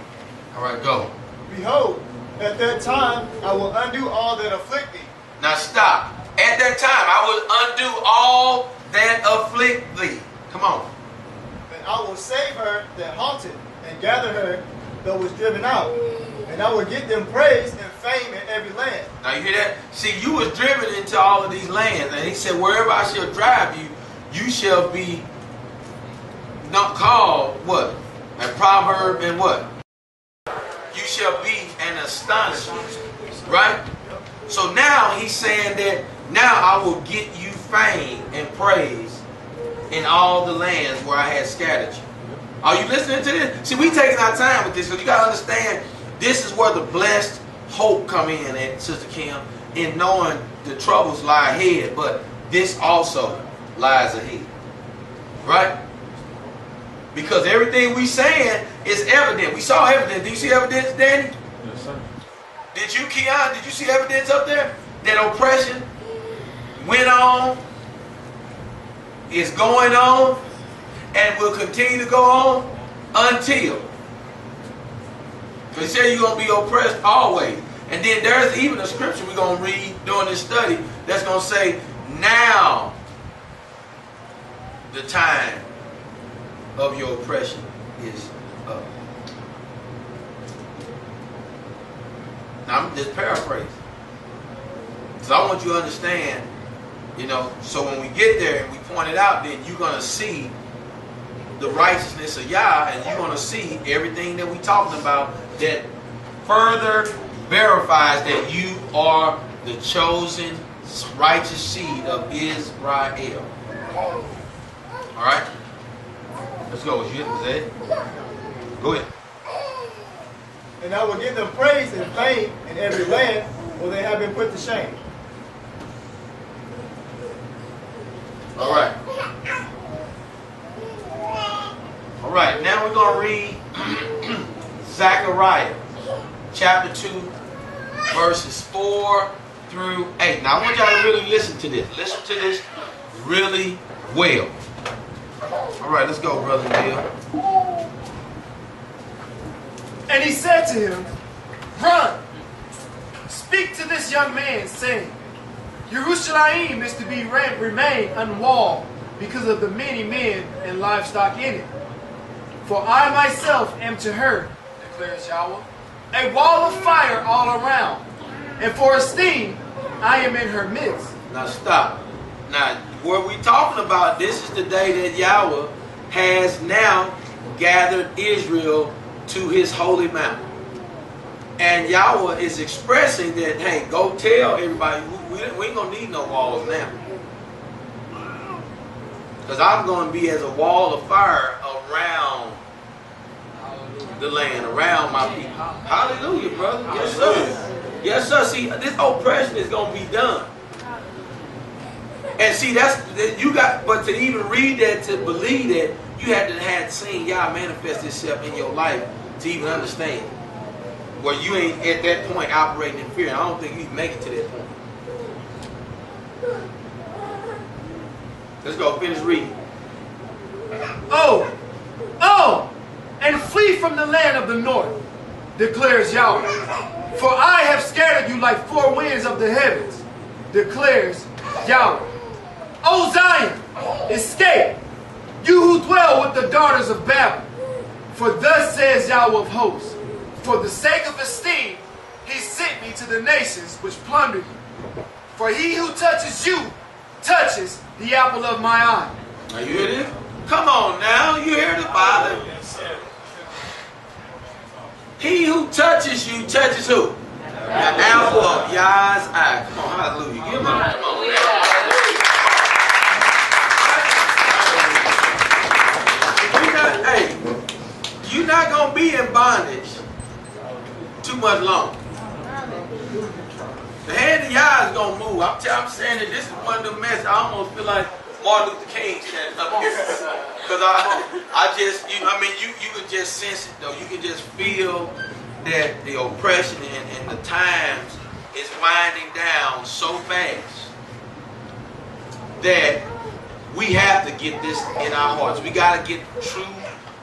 Speaker 1: All right, go.
Speaker 4: Behold, at that time I will undo all that afflict thee.
Speaker 1: Now stop. At that time, I will undo all that afflict thee. Come on.
Speaker 4: And I will save her that haunted, and gather her that was driven out. And I will give them praise and fame in every land.
Speaker 1: Now you hear that? See, you was driven into all of these lands. And he said, wherever I shall drive you, you shall be not called what? A proverb and what? You shall be an astonishment. Right? So now he's saying that now I will get you fame and praise in all the lands where I had scattered you. Are you listening to this? See, we taking our time with this because you got to understand this is where the blessed hope come in, and Sister Kim, in knowing the troubles lie ahead, but this also lies ahead. Right? Because everything we saying is evident. We saw evidence. Did you see evidence, Danny?
Speaker 5: Yes, sir.
Speaker 1: Did you, Keon? Did you see evidence up there? That oppression went on, is going on, and will continue to go on until. Because he said you're going to be oppressed always. And then there's even a scripture we're going to read during this study that's going to say, now the time of your oppression is up. Now I'm just paraphrasing. So I want you to understand, you know, so when we get there and we point it out, then you're going to see the righteousness of Yah, and you're going to see everything that we're talking about that further verifies that you are the chosen righteous seed of Israel. All right? Let's go. Was that it? Go ahead.
Speaker 4: And I will give them praise and fame in every land where they have been put to shame.
Speaker 1: All right. All right. Now we're going to read Zechariah chapter 2, verses 4 through 8. Now I want y'all to really listen to this. Listen to this really well. All right, let's go, Brother Bill.
Speaker 3: And he said to him, run, speak to this young man, saying, Jerusalem is to be remain unwalled because of the many men and livestock in it. For I myself am to her, declares Yahweh, a wall of fire all around, and for esteem I am in her midst.
Speaker 1: Now stop. Now, what we talking about, this is the day that Yahweh has now gathered Israel to his holy mountain. And Yahweh is expressing that, hey, go tell everybody, we ain't going to need no walls now. Because I'm going to be as a wall of fire around the land, around my people. Hallelujah, brother. Yes, sir. Yes, sir. See, this oppression is going to be done. And see, that's, you got, but to even read that, to believe that, you had to have seen Yah manifest itself in your life to even understand. Where you ain't at that point operating in fear. And I don't think you can make it to that point. Let's go, finish reading.
Speaker 3: Oh, and flee from the land of the north, declares Yahweh. For I have scattered you like four winds of the heavens, declares Yahweh. O Zion, escape, You who dwell with the daughters of Babel. For thus says Yahweh of hosts, for the sake of esteem, he sent me to the nations which plundered you. For he who touches you touches the apple of my eye.
Speaker 1: Now you hear this? Come on now, you hear the Father? He who touches you touches who? The apple of Yah's eye. Come on, hallelujah. Give him a, come on. Hey, you're not going to be in bondage too much longer. The hand of Yah is going to move. I'm saying that this is one of the messages. I almost feel like Martin Luther King standing up here. Because you can just sense it though. You can just feel that the oppression and the times is winding down so fast that we have to get this in our hearts. We got to get true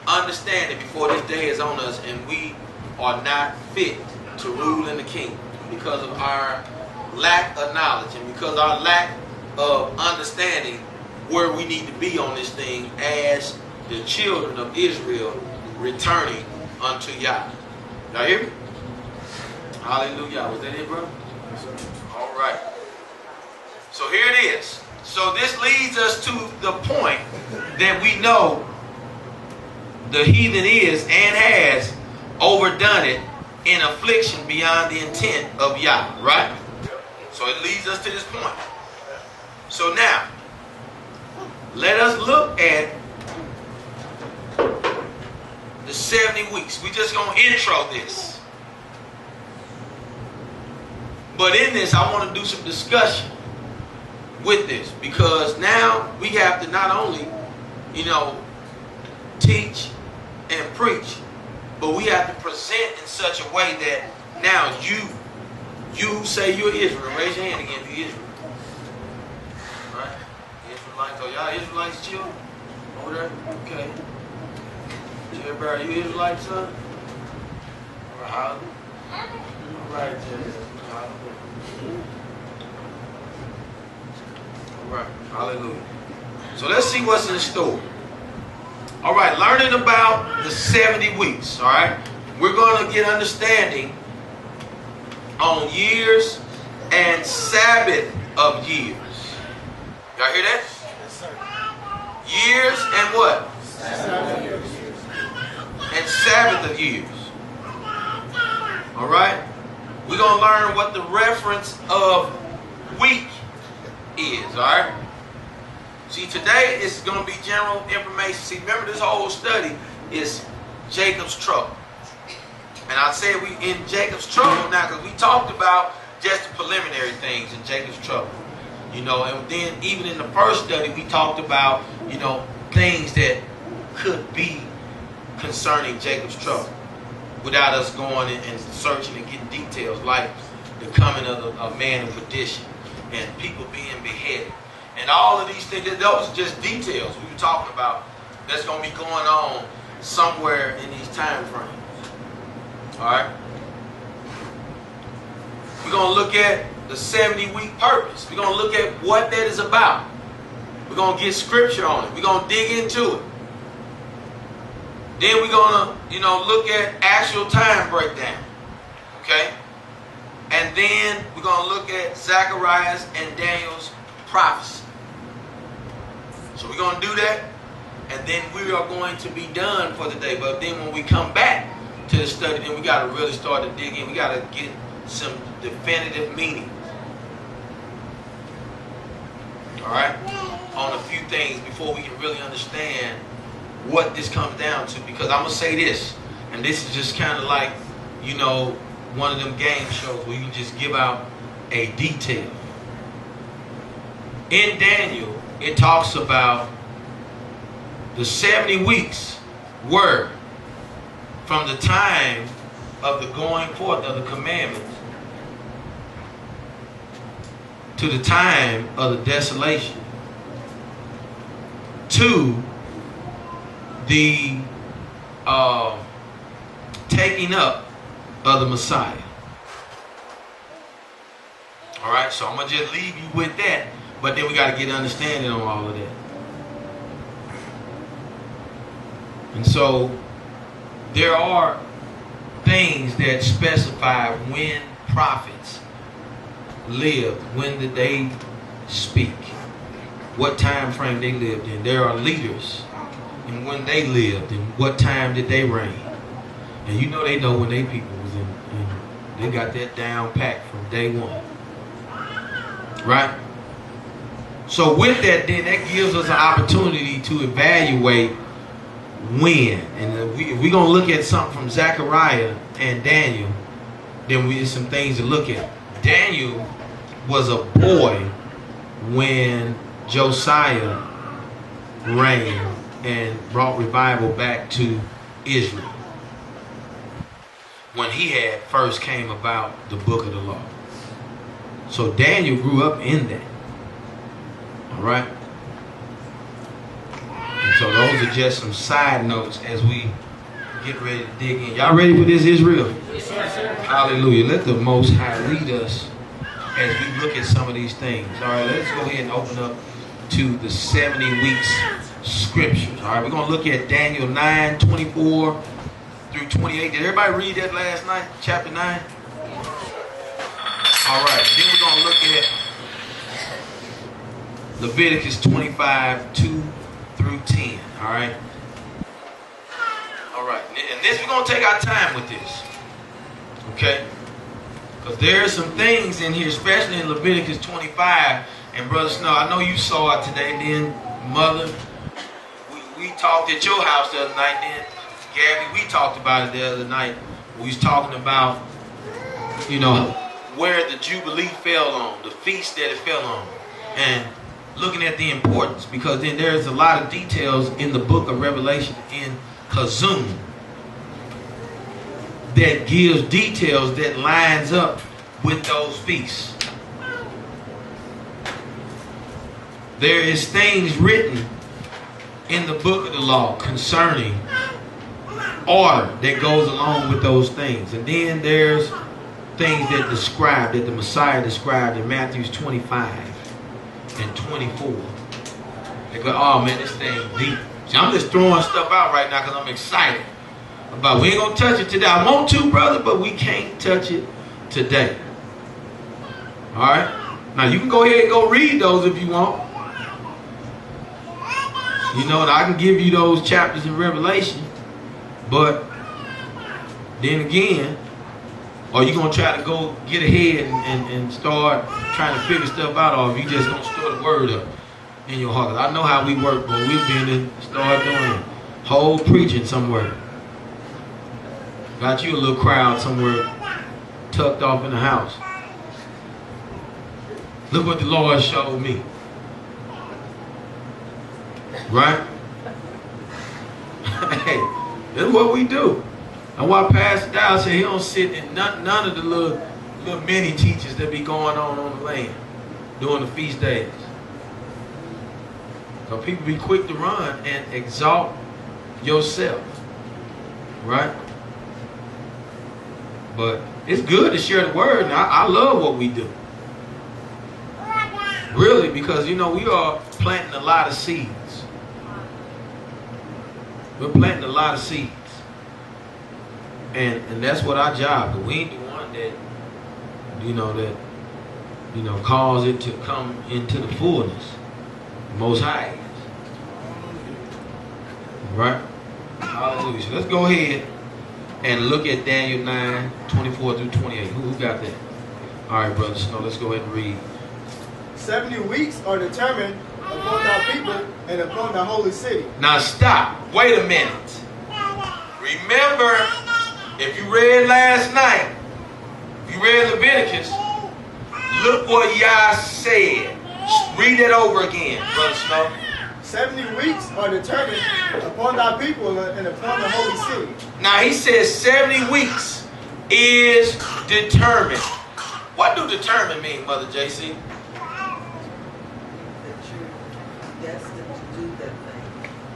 Speaker 1: understanding before this day is on us and we are not fit to rule in the kingdom because of our lack of knowledge and because of our lack of understanding where we need to be on this thing as the children of Israel returning unto Yah. Y'all hear me? Hallelujah. Was that it, bro? All right. So here it is. So this leads us to the point that we know the heathen is and has overdone it in affliction beyond the intent of Yah, right? So it leads us to this point. So now, let us look at the 70 weeks. We're just going to intro this. But in this, I want to do some discussion with this because now we have to not only, teach and preach, but we have to present in such a way that now you who say you're Israel, raise your hand again if you're Israel. Right? Israelites, are y'all Israelites, children? Over there? Okay. Jerry, are you Israelites, son? All right, Jerry. All right, hallelujah. So let's see what's in store. All right, learning about the 70 weeks, all right? We're going to get understanding on years and Sabbath of years. Y'all hear that?
Speaker 4: Yes, sir.
Speaker 1: Years and what?
Speaker 4: Sabbath.
Speaker 1: And Sabbath of years. All right? We're going to learn what the reference of week is, all right? See, today is going to be general information. See, remember this whole study is Jacob's trouble. And I said we in Jacob's trouble now because we talked about just the preliminary things in Jacob's trouble. And then even in the first study we talked about, things that could be concerning Jacob's trouble without us going and searching and getting details like the coming of a man of perdition and people being beheaded. And all of these things, those are just details we were talking about that's going to be going on somewhere in these time frames. All right? We're going to look at the 70-week purpose. We're going to look at what that is about. We're going to get scripture on it. We're going to dig into it. Then we're going to, look at actual time breakdown. Okay? And then we're going to look at Zechariah's and Daniel's prophecy. So we're going to do that. And then we are going to be done for the day. But then when we come back to the study, then we got to really start to dig in. We got to get some definitive meaning. All right? On a few things before we can really understand what this comes down to. Because I'm going to say this, and this is just kind of like, one of them game shows where you can just give out a detail. In Daniel, it talks about the 70 weeks were from the time of the going forth of the commandments to the time of the desolation to the taking up of the Messiah. All right, so I'm going to just leave you with that, but then we got to get understanding on all of that. And so there are things that specify when prophets lived, when did they speak, what time frame they lived in. There are leaders and when they lived and what time did they reign. And you know they know when they people was in, and they got that down pat from day one. Right? So with that, then that gives us an opportunity to evaluate when. And if we're going to look at something from Zechariah and Daniel, then we have some things to look at. Daniel was a boy when Josiah reigned and brought revival back to Israel, when he had first came about the book of the law. So Daniel grew up in that. All right? And so those are just some side notes as we get ready to dig in. Y'all ready for this, Israel?
Speaker 6: Yes, sir.
Speaker 1: Hallelujah. Let the Most High lead us as we look at some of these things. All right, let's go ahead and open up to the 70 weeks scriptures. All right, we're going to look at Daniel 9, 24 through 28. Did everybody read that last night, chapter 9? All right, then we're going to look at Leviticus 25, 2 through 10. All right. All right, and this, we're going to take our time with this. Okay? Because there are some things in here, especially in Leviticus 25. And Brother Snow, I know you saw it today. Then, Mother, we talked at your house the other night. Then, Gabby, we talked about it the other night. We was talking about, you know, where the Jubilee fell on, the feast that it fell on. And looking at the importance. Because then there's a lot of details in the book of Revelation in Kazum that gives details that lines up with those feasts. There is things written in the book of the law concerning order that goes along with those things. And then there's things that describe, that the Messiah described in Matthew 25 and 24. They go, oh man, this thing deep. See, I'm just throwing stuff out right now because I'm excited about. We ain't gonna touch it today. I want to, brother, but we can't touch it today. All right. Now you can go ahead and go read those if you want. You know, and I can give you those chapters in Revelation, but then again, or you gonna try to go get ahead and start trying to figure stuff out, or if you just gonna store the word up in your heart. I know how we work, but we've been in, start doing it. Whole preaching somewhere. Got you a little crowd somewhere tucked off in the house. Look what the Lord showed me. Right? Hey, that's what we do. And why Pastor Dow said he don't sit in none of the little mini teachers that be going on the land during the feast days. So people be quick to run and exalt yourself. Right? But it's good to share the word, and I love what we do. Really, because, you know, we are planting a lot of seeds. We're planting a lot of seeds. And that's what our job is. We ain't the one that cause it to come into the fullness. The Most High is. Right? Hallelujah. So let's go ahead and look at Daniel 9, 24 through 28. Who got that? All right, Brother Snow, let's go ahead and read.
Speaker 4: 70 weeks are determined upon thy people and upon the holy city.
Speaker 1: Now stop. Wait a minute. Remember, if you read last night, if you read Leviticus, look what Yah said. Read it over again, Brother Snow.
Speaker 4: 70 weeks are determined upon thy people and upon the holy city.
Speaker 1: Now he says 70 weeks is determined. What do determined mean, Mother JC?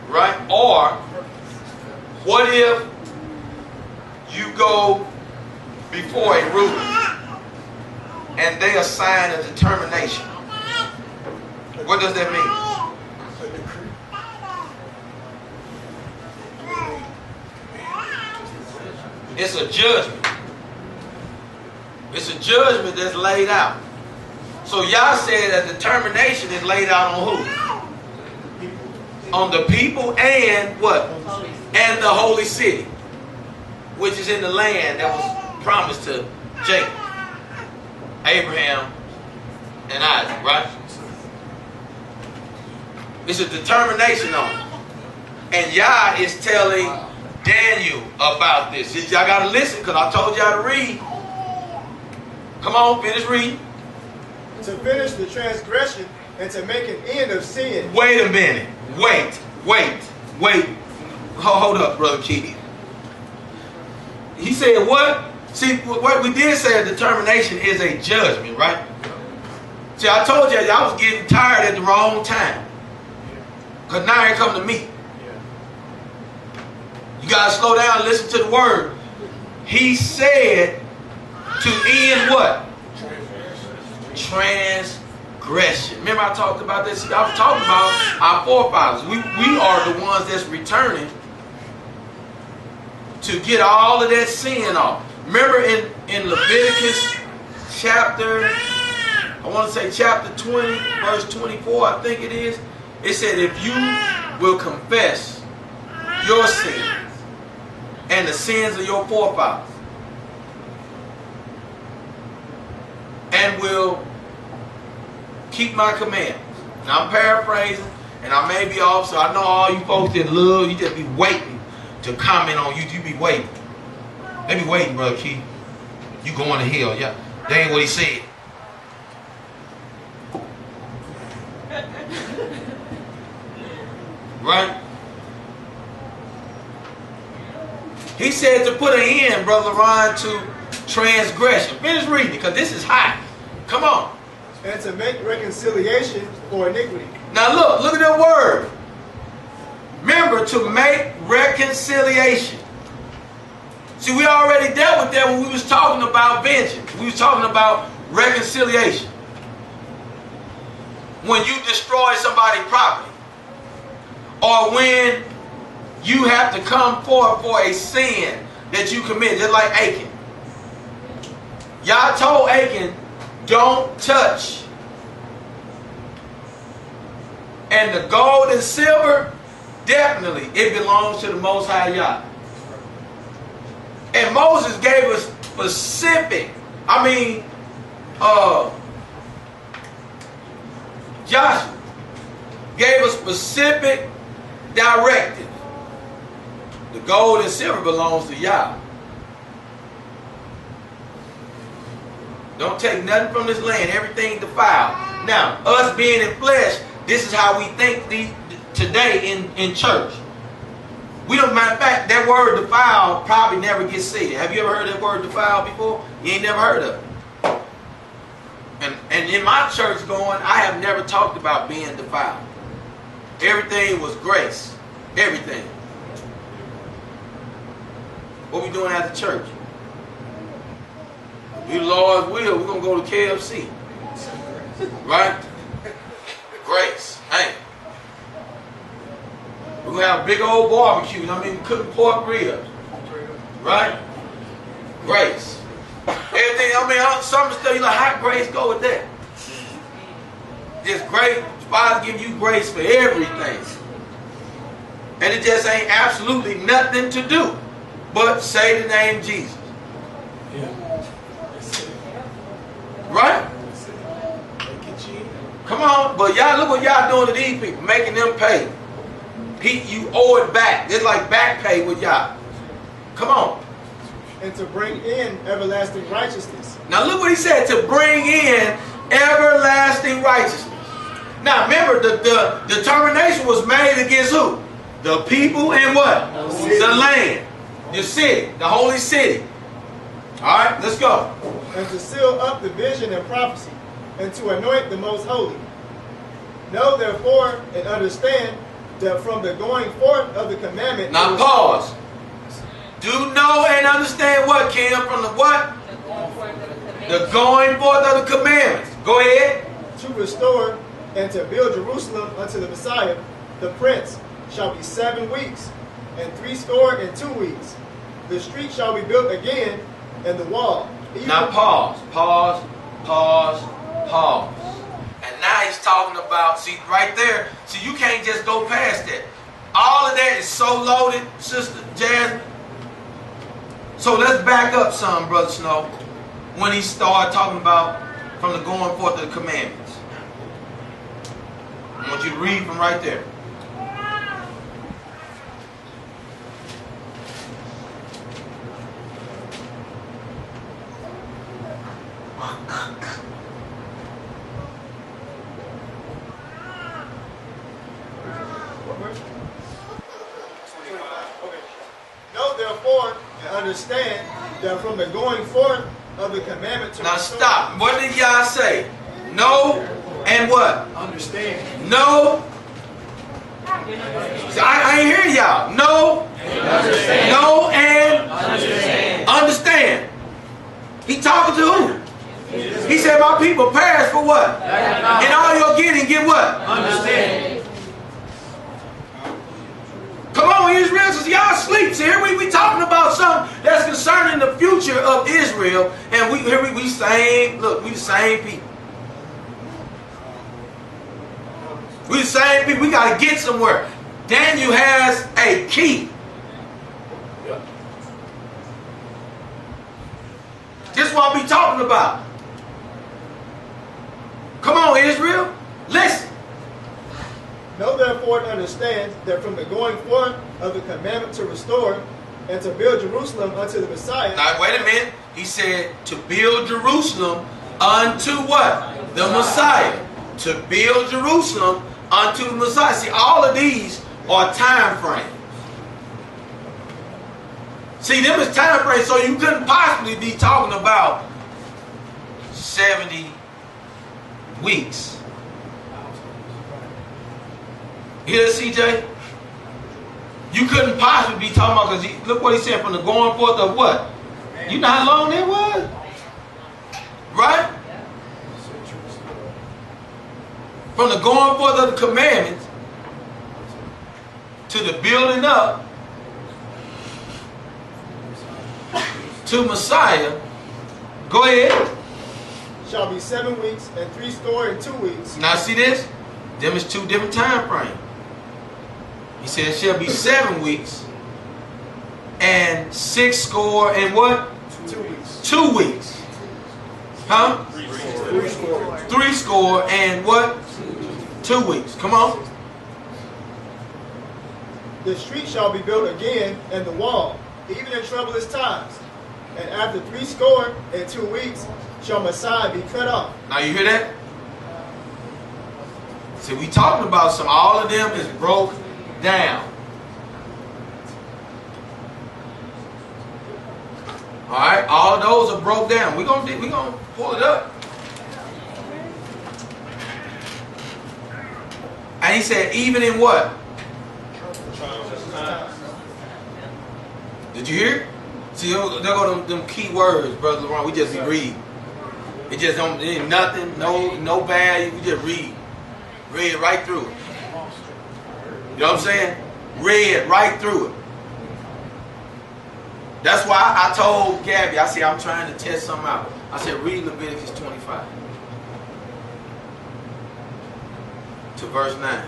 Speaker 1: Right? Or, what if you go before a ruler and they assign a determination? What does that mean? It's a judgment. It's a judgment that's laid out. So Yah said that determination is laid out on who? On the people and what? And the holy city, which is in the land that was promised to Jacob, Abraham, and Isaac, right? It's a determination on it. And Yah is telling Daniel about this. Y'all got to listen, because I told y'all to read. Come on, finish reading.
Speaker 4: To finish the transgression and to make an end of sin.
Speaker 1: Wait a minute. Wait. Hold up, Brother Keith. He said what? See, what we did say, a determination is a judgment, right? See, I told you, I was getting tired at the wrong time. Because now here come the meat. You got to slow down and listen to the word. He said to end what? Transgression. Remember I talked about this? I was talking about our forefathers. We are the ones that's returning to get all of that sin off. Remember in Leviticus chapter, I want to say chapter 20, verse 24, I think it is. It said, if you will confess your sins and the sins of your forefathers, and will keep my commandments. Now I'm paraphrasing, and I may be off, so I know all you folks that love, you just be waiting to comment on you. You be waiting. They be waiting, Brother Keith. You going to hell. Yeah, that ain't what he said. Right? He said to put an end, Brother Ron, to transgression. Finish reading, because this is hot. Come on.
Speaker 4: And to make reconciliation for iniquity.
Speaker 1: Now look at that word. Remember, to make reconciliation. See, we already dealt with that when we was talking about vengeance. We was talking about reconciliation. When you destroy somebody's property, or when you have to come forth for a sin that you commit, just like Achan. Y'all told Achan, don't touch. And the gold and silver, definitely, it belongs to the Most High Yah. And Moses gave us specific, Joshua gave us specific directive. The gold and silver belongs to Yah. Don't take nothing from this land. Everything defiled. Now, us being in flesh, this is how we think today in church. We don't, matter of fact, that word defiled probably never gets said. Have you ever heard that word defiled before? You ain't never heard of it. And in my church going, I have never talked about being defiled. Everything was grace. Everything. What we doing at the church? You Lord's will, we're going to go to KFC. Right? Grace. Hey. We're going to have a big old barbecue. Cooking pork ribs. Right? Grace. Everything, some of the stuff, you like, how grace go with that? Just grace. Father give you grace for everything. And it just ain't absolutely nothing to do but say the name Jesus.
Speaker 3: Yeah.
Speaker 1: Right? Come on, but y'all look what y'all doing to these people, making them pay. You owe it back. It's like back pay with y'all. Come on.
Speaker 4: And to bring in everlasting righteousness.
Speaker 1: Now look what he said, to bring in everlasting righteousness. Now remember, the determination was made against who? The people and what? The land. The city. The holy city. Alright, let's go.
Speaker 4: And to seal up the vision and prophecy, and to anoint the most holy. Know therefore and understand that from the going forth of the commandment.
Speaker 1: Now pause. Do know and understand what, Kim? From the what? The going forth of the commandments. Go ahead.
Speaker 4: To restore and to build Jerusalem unto the Messiah, the Prince, shall be 7 weeks, and 62 weeks. The street shall be built again, and the wall.
Speaker 1: Now pause. And now he's talking about, see, right there, see, you can't just go past that. All of that is so loaded, Sister Jasmine. So let's back up some, Brother Snow, when he started talking about from the going forth of the commandments. I want you to read from right there.
Speaker 4: Know therefore and understand that from the going forth of the commandment to
Speaker 1: now stop. What did Yah say? Know and what?
Speaker 3: Understand.
Speaker 1: Know. See, I ain't hear y'all. Know.
Speaker 3: Understand.
Speaker 1: Know and understand. He talking to who? He said, my people perish for what? And all you're getting, get what?
Speaker 3: Understand.
Speaker 1: Come on, Israel, since y'all sleep. See, here we talking about something that's concerning the future of Israel. And we same, look, we the same people. We the same people. We got to get somewhere. Daniel has a key. This is what we talking about. Come on, Israel. Listen.
Speaker 4: Know therefore and understand that from the going forth of the commandment to restore and to build Jerusalem unto the Messiah.
Speaker 1: Now, wait a minute. He said to build Jerusalem unto what? The Messiah. To build Jerusalem unto the Messiah. See, all of these are time frames. See, them is time frames, so you couldn't possibly be talking about 70 weeks. You hear this, CJ? You couldn't possibly be talking about, because look what he said, from the going forth of what? You know how long that was? Right? From the going forth of the commandments to the building up to Messiah. Go ahead.
Speaker 4: Shall be 7 weeks and 62 weeks.
Speaker 1: Now see this? Them is two different time frames. He said it shall be 7 weeks and 60 and what?
Speaker 4: 2 weeks.
Speaker 1: 2 weeks. Huh? 60 and what? 2 weeks. Come on.
Speaker 4: The street shall be built again, and the wall, even in troublous times. And after 62 weeks shall Messiah be cut off.
Speaker 1: Now you hear that? See, we talking about some. All of them is broke down. All right, all of those are broke down. We gonna pull it up. And he said, even in what? Did you hear? See, there go them key words, Brother LeBron. We just be reading. It just don't, it ain't nothing, no value. We just read. Read right through it. You know what I'm saying? Read right through it. That's why I told Gabby, I said, I'm trying to test something out. I said, read Leviticus 25 to verse 9.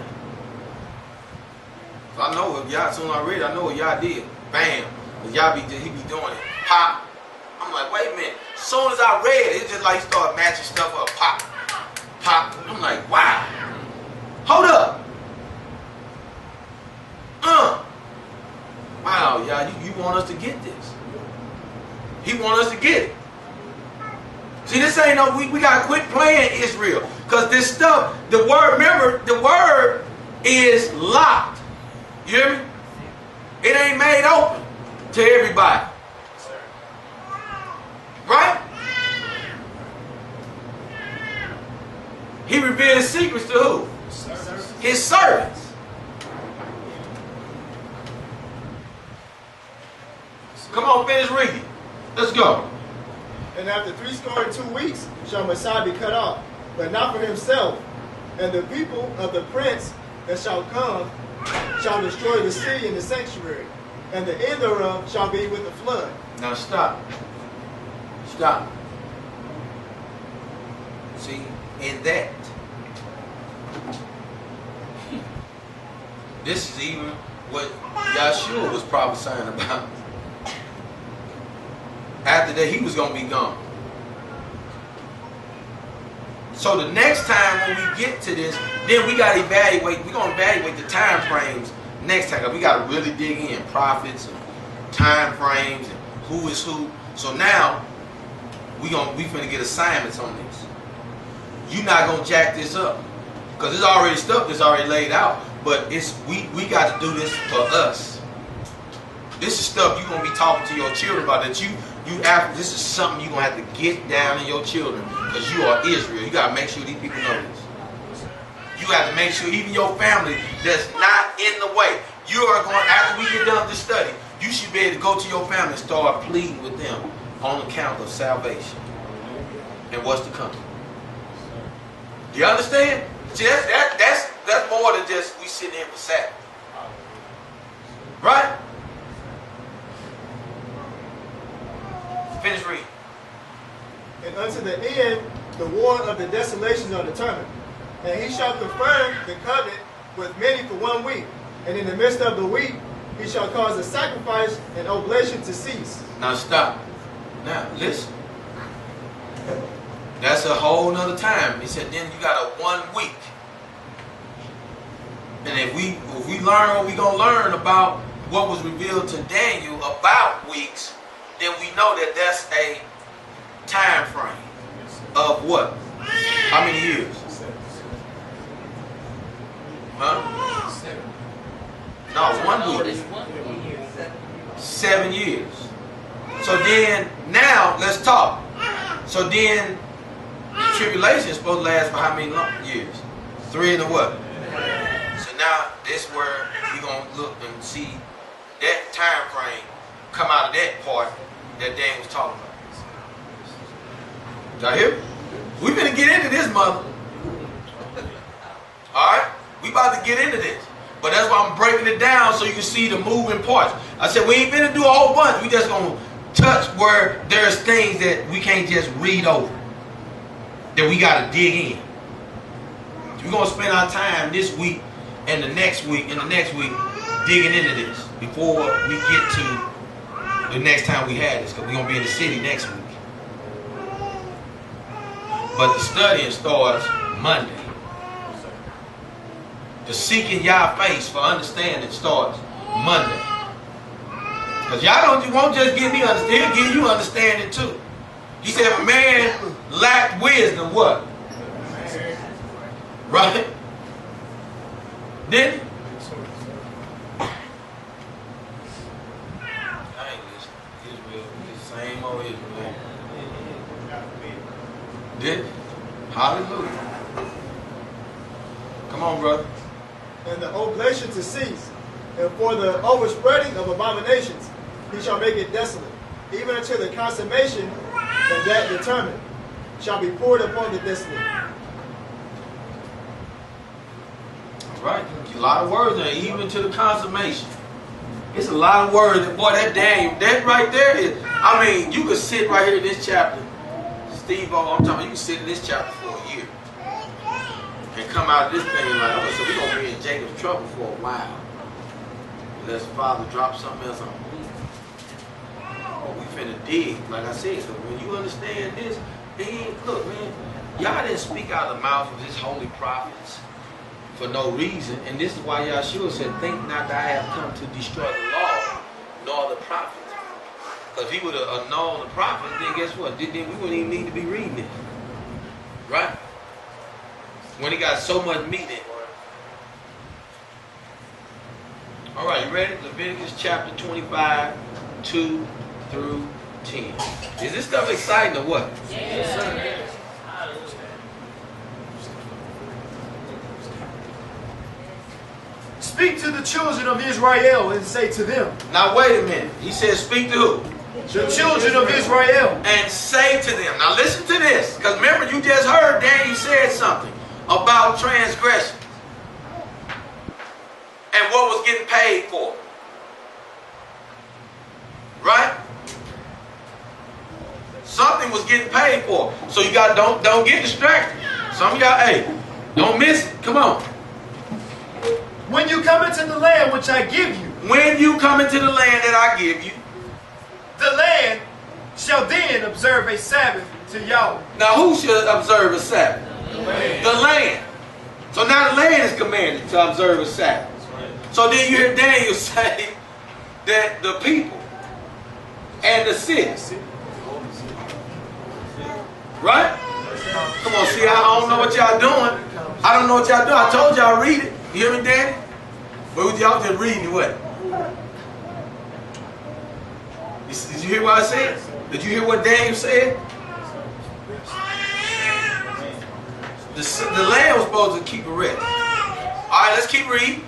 Speaker 1: So I know if y'all, soon I read it, I know what y'all did. Bam. Y'all he be doing it. Pop. I'm like, wait a minute. As soon as I read it, it's just like he started matching stuff up. Pop. Pop. I'm like, wow. Hold up. Wow, y'all, you want us to get this. He want us to get it. See, this ain't no, we got to quit playing Israel. Because this stuff, the word, remember, the word is locked. You hear me? It ain't made open to everybody. Right? He revealed his secrets to who? His servants. Come on, finish reading. Let's go.
Speaker 4: And after 62 weeks shall Messiah be cut off, but not for himself. And the people of the prince that shall come shall destroy the city and the sanctuary, and the end thereof shall be with the flood.
Speaker 1: Now stop. Stop. See, in that, this is even what Yahshua was prophesying about. After that, he was going to be gone. So the next time when we get to this, then we got to evaluate. We're going to evaluate the time frames next time. We got to really dig in prophets and time frames and who is who. So now we finna get assignments on this. You're not gonna jack this up because it's already stuff that's already laid out. But it's we got to do this for us. This is stuff you're gonna be talking to your children about. That you after this is something you're gonna have to get down in your children because you are Israel. You gotta make sure these people know this. You have to make sure even your family that's not in the way. You are going, after we get done with this study, you should be able to go to your family and start pleading with them on account of salvation and what's to come. Do you understand? See, that's more than just we sitting here for Sabbath. Right? Finish reading.
Speaker 4: And unto the end, the war of the desolations are determined. And he shall confirm the covenant with many for 1 week. And in the midst of the week, he shall cause the sacrifice and oblation to cease.
Speaker 1: Now stop. Now listen. That's a whole nother time. He said then you got a 1 week. And if we learn what we're going to learn about what was revealed to Daniel about weeks, then we know that that's a time frame of what? How many years? Huh?
Speaker 3: 7.
Speaker 1: No, 1 week. 7 years. So then, now, let's talk. So then, the tribulation is supposed to last for how many years? 3 and a what? So now, this where we're going to look and see that time frame come out of that part that Dan was talking about. Y'all hear? We're going to get into this, mother. Alright? We about to get into this. But that's why I'm breaking it down so you can see the moving parts. I said we ain't finna do a whole bunch. We just gonna touch where there's things that we can't just read over. That we gotta dig in. We're gonna spend our time this week and the next week and the next week digging into this before we get to the next time we have this, because we're gonna be in the city next week. But the studying starts Monday. The seeking Yah face for understanding starts Monday. Because y'all won't just give me understanding, he'll give you understanding too. He said if a man lacked wisdom, what? Right? Didn't he? I ain't listening. Israel, the same old Israel. Did? Hallelujah. Come on, brother.
Speaker 4: And the oblation to cease, and for the overspreading of abominations, he shall make it desolate, even until the consummation that determined shall be poured upon the desolate.
Speaker 1: All right, a lot of words there, even to the consummation. It's a lot of words. Boy, that Daniel, that right there is, I mean, you could sit right here in this chapter. Steve, I'm talking about, you can sit in this chapter for a year. And come out of this thing like, oh, so we're going to be in Jacob's trouble for a while. Unless Father drops something else on me. Oh, we finna dig, like I said. So when you understand this, then look, man, y'all didn't speak out of the mouth of his holy prophets for no reason. And this is why Yahshua said, think not that I have come to destroy the law, nor the prophets. Because if he would have known the prophets, then guess what? Then we wouldn't even need to be reading this. Right? When he got so much meat in it. All right, you ready? Leviticus chapter 25, 2 through 10. Is this stuff exciting or what?
Speaker 6: Yes, sir.
Speaker 3: Speak to the children of Israel and say to them.
Speaker 1: Now wait a minute. He says speak to who?
Speaker 3: The children of Israel.
Speaker 1: And say to them. Now listen to this. Because remember you just heard Daniel said something about transgression. And what was getting paid for. Right? Something was getting paid for. So you got don't get distracted. Some of y'all, hey, don't miss it. Come on.
Speaker 3: When you come into the land which I give you.
Speaker 1: When you come into the land that I give you.
Speaker 3: The land shall then observe a Sabbath to Yahweh.
Speaker 1: Now who should observe a Sabbath? The land. The land. So now the land is commanded to observe a Sabbath. So then you hear Daniel say that the people and the city. Right? Come on, see, I don't know what y'all doing. I don't know what y'all doing. I told y'all read it. You hear me, Danny? But y'all just reading what? Did you hear what I said? Did you hear what Daniel said? The land was supposed to keep a rest. Alright, let's keep reading.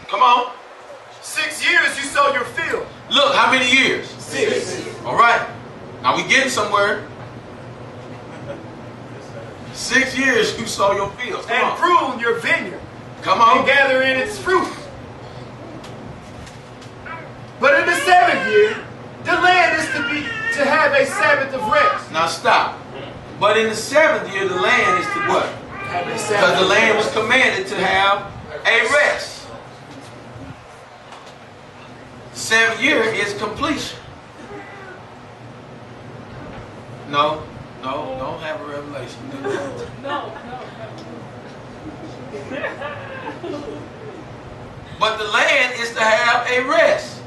Speaker 1: Come on.
Speaker 3: 6 years you sow your field.
Speaker 1: Look, how many years?
Speaker 3: 6.
Speaker 1: Alright. Now we getting somewhere. 6 years you sow your fields. Come
Speaker 3: and
Speaker 1: on.
Speaker 3: prune your vineyard.
Speaker 1: Come on.
Speaker 3: And gather in its fruit. But in the 7th year, the land is to have a Sabbath of rest.
Speaker 1: Now stop. But in the 7th year, the land is to what? Because the land was commanded to have a rest. 7th year is completion. No, don't have a revelation.
Speaker 2: No.
Speaker 1: But the land is to have a rest.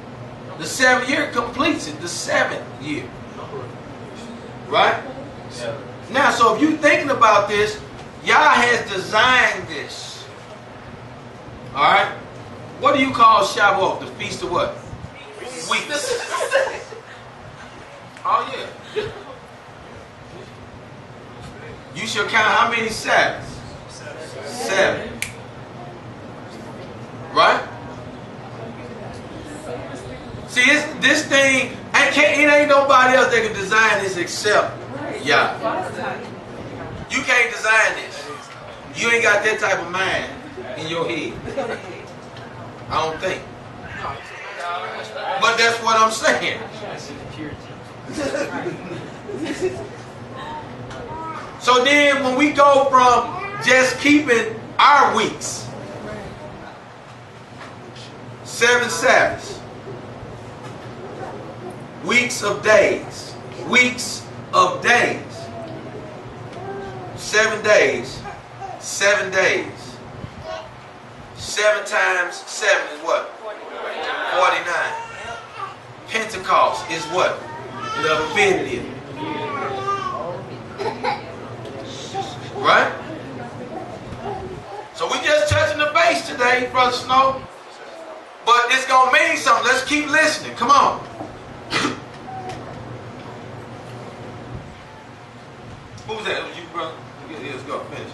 Speaker 1: The 7th year completes it. The 7th year. Right? Yeah. Now, so if you're thinking about this, Yah has designed this. Alright? What do you call Shavuot? The feast of what? Weeks. Oh, yeah. You shall count how many Sabbaths? 7. Right? See, this thing, it ain't nobody else that can design this except Yah. You can't design this. You ain't got that type of mind in your head. I don't think. But that's what I'm saying. So then when we go from just keeping our weeks, 7 Sabbaths, weeks of days, 7 days, 7 days. 7 times 7 is what? 49. Pentecost is what? The 50th. Right? So we just touching the base today, Brother Snow. But it's going to mean something. Let's keep listening. Come on. Who was that? It was you, brother? Let's go. Finish.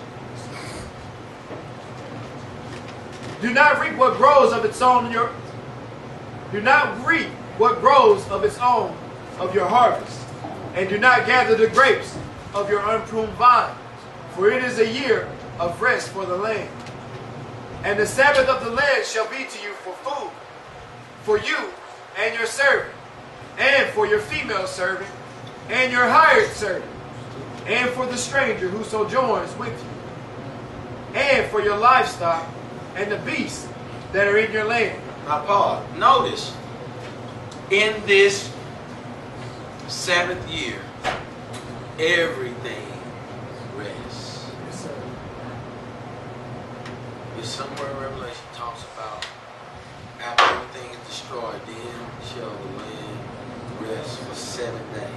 Speaker 3: Do not reap what grows of its own Do not reap what grows of its own of your harvest, and do not gather the grapes of your unpruned vine, for it is a year of rest for the land. And the Sabbath of the land shall be to you for food, for you and your servant, and for your female servant, and your hired servant, and for the stranger who sojourns with you, and for your livestock and the beasts that are in your land.
Speaker 1: Now pause. Notice, in this 7th year, everything rests.
Speaker 3: Yes, sir.
Speaker 1: There's somewhere in Revelation talks about after everything is destroyed, then shall the land rest for 7 days.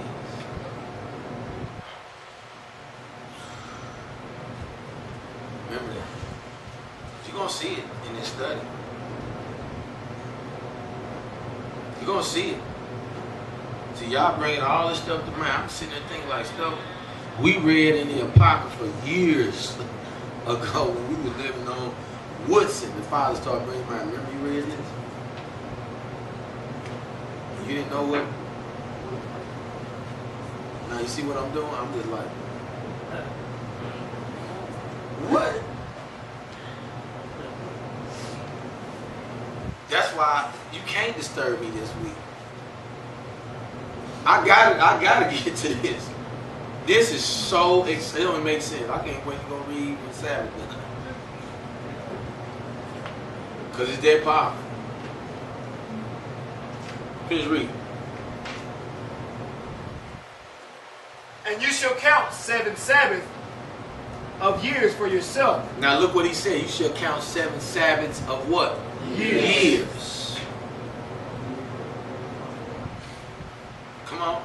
Speaker 1: Remember that. You're going to see it in this study. You're going to see it. See, y'all bringing all this stuff to mind. I'm sitting there thinking like stuff we read in the Apocrypha years ago when we were living on Woodson. The father started bringing mind. Remember you read this? You didn't know what? Now you see what I'm doing? I'm just like, what? That's why you can't disturb me this week. I gotta get to this. This is so, it don't make sense. I can't wait to go read when Sabbath is. Because it's that powerful. Finish reading.
Speaker 3: And you shall count 7 Sabbaths of years for yourself.
Speaker 1: Now look what he said. You shall count 7 Sabbaths of what? Years. Come on.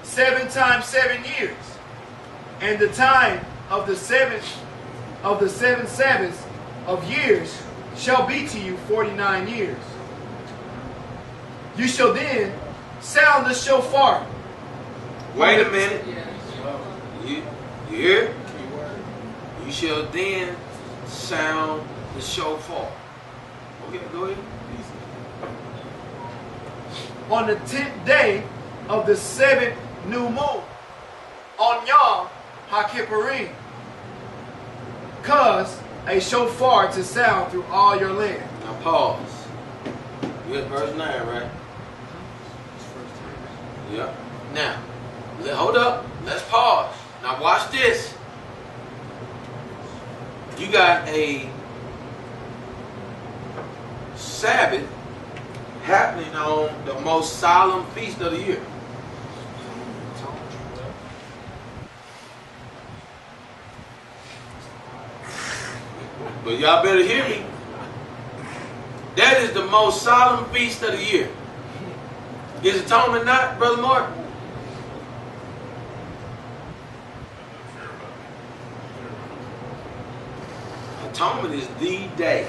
Speaker 3: 7 times 7 years. And the time of the 7 Sabbaths of years shall be to you 49 years. You shall then sound the shofar.
Speaker 1: Wait a minute. You hear? You shall then sound the shofar. Okay, go ahead.
Speaker 3: On the 10th day of the 7th new moon, on Yom HaKippurim, cause a shofar to sound through all your land.
Speaker 1: Now pause. You at verse 9, right? Yeah. Now, hold up. Let's pause. Now watch this. You got a Sabbath happening on the most solemn feast of the year. But y'all better hear me. That is the most solemn feast of the year. Is atonement not, Brother Mark? Atonement is the day.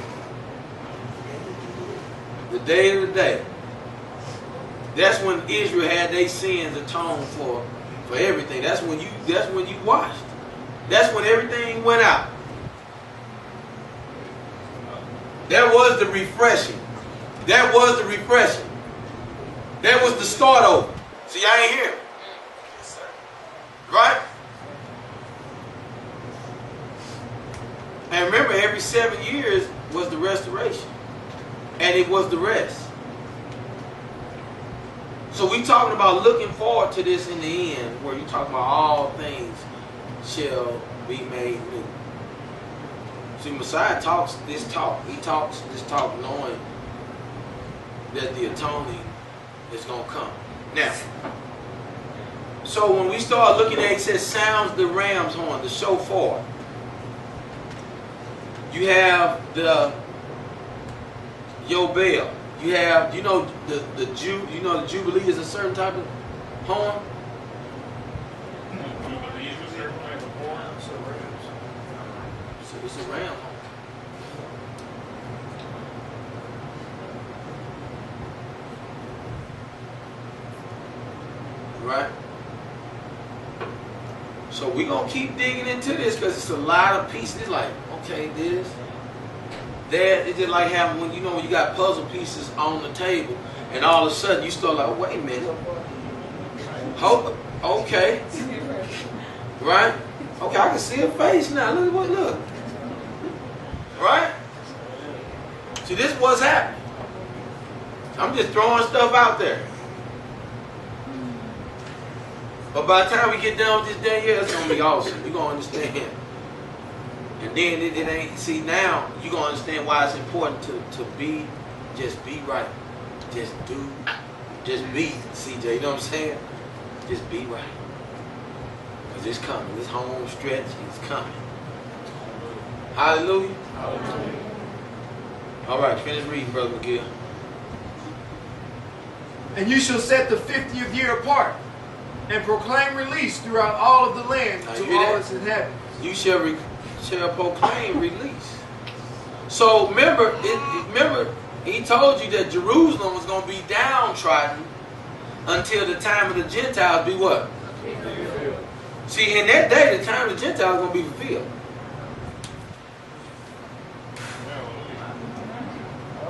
Speaker 1: The day of the day. That's when Israel had their sins atoned for everything. That's when you washed. That's when everything went out. That was the refreshing. That was the refreshing. That was the start over. See, I ain't here.
Speaker 3: Yes, sir.
Speaker 1: Right? And remember, every 7 years was the restoration. And it was the rest. So we talking about looking forward to this in the end, where you talking about all things shall be made new. See, Messiah talks this talk. He talks this talk knowing that the atoning is going to come. Now, so when we start looking at it, it says, sounds the ram's horn, the shofar. You have the Yobel. You have, the the Jubilee is a certain type of horn.
Speaker 5: Jubilee is a certain type of horn.
Speaker 1: So it's a ram horn. Right? So we're going to keep digging into this because it's a lot of pieces. It's like, okay, this, that. It's just like having when you got puzzle pieces on the table and all of a sudden you start like, wait a minute. Okay. Right? Okay, I can see her face now. Look. Right? See, this is what's happening. I'm just throwing stuff out there. But by the time we get done with this day here, it's going to be awesome. You're going to understand. And then it ain't, see now, you're going to understand why it's important to be, just be right. Just be, CJ, you know what I'm saying? Just be right. Because it's coming. This home stretch is coming. Hallelujah. Hallelujah. All right, finish reading, Brother McGill.
Speaker 3: And you shall set the 50th year apart and proclaim release throughout all of the land to all its inhabitants.
Speaker 1: You shall proclaim release. So remember, he told you that Jerusalem was going to be downtrodden until the time of the Gentiles be what? See, in that day, the time of the Gentiles is going to be fulfilled.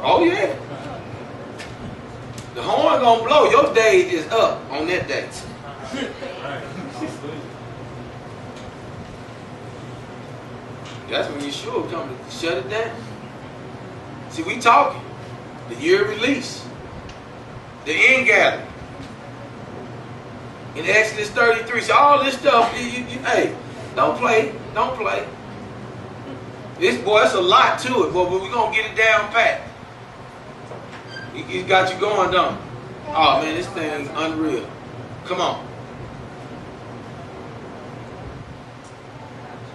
Speaker 1: Oh yeah. The horn going to blow. Your day is up on that day. That's when Yeshua come to shut it down. See, we talking. The year of release. The end gathering. In Exodus 33. So all this stuff, hey, don't play. Don't play. It's a lot to it, but we're going to get it down pat. He's got you going, don't he? Oh, man, this thing's unreal. Come on.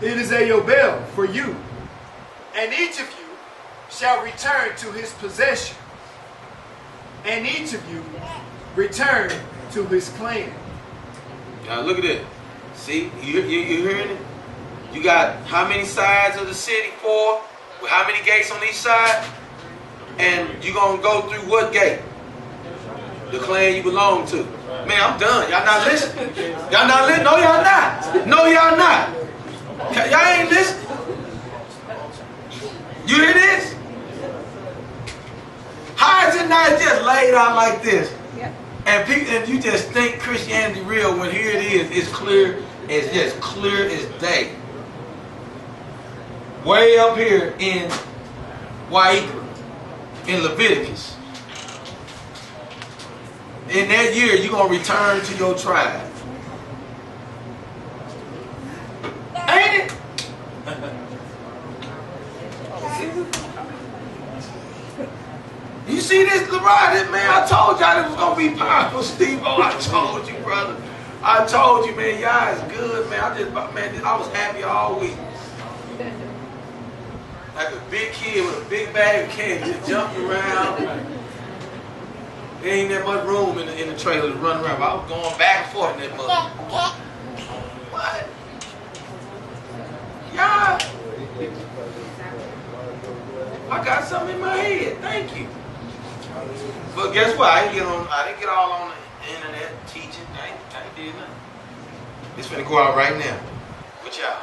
Speaker 3: It is a Yobel for you, and each of you shall return to his possession, and each of you return to his clan.
Speaker 1: Now look at it. See, you hearing it? You got how many sides of the city? 4. With how many gates on each side? And you're going to go through what gate? The clan you belong to. Man, I'm done. Y'all not listening? Y'all not listening? No, y'all not. No, y'all not. Y'all ain't listening. You hear this? How is it not just laid out like this? And you just think Christianity real when here it is. It's clear. It's just clear as day. Way up here in Waikra, in Leviticus. In that year, you're going to return to your tribe. Ain't it? You see this, LeBron? Man, I told y'all this was going to be powerful, Steve-O. I told you, brother. I told you, man, y'all is good, man. I was happy all week. Like a big kid with a big bag of candy, just jumping around. There ain't that much room in the trailer to run around. I was going back and forth in that mother. What? Yeah. I got something in my head. Thank you. But guess what? I didn't get all on the internet teaching. I ain't did nothing. It's finna go out right now with y'all.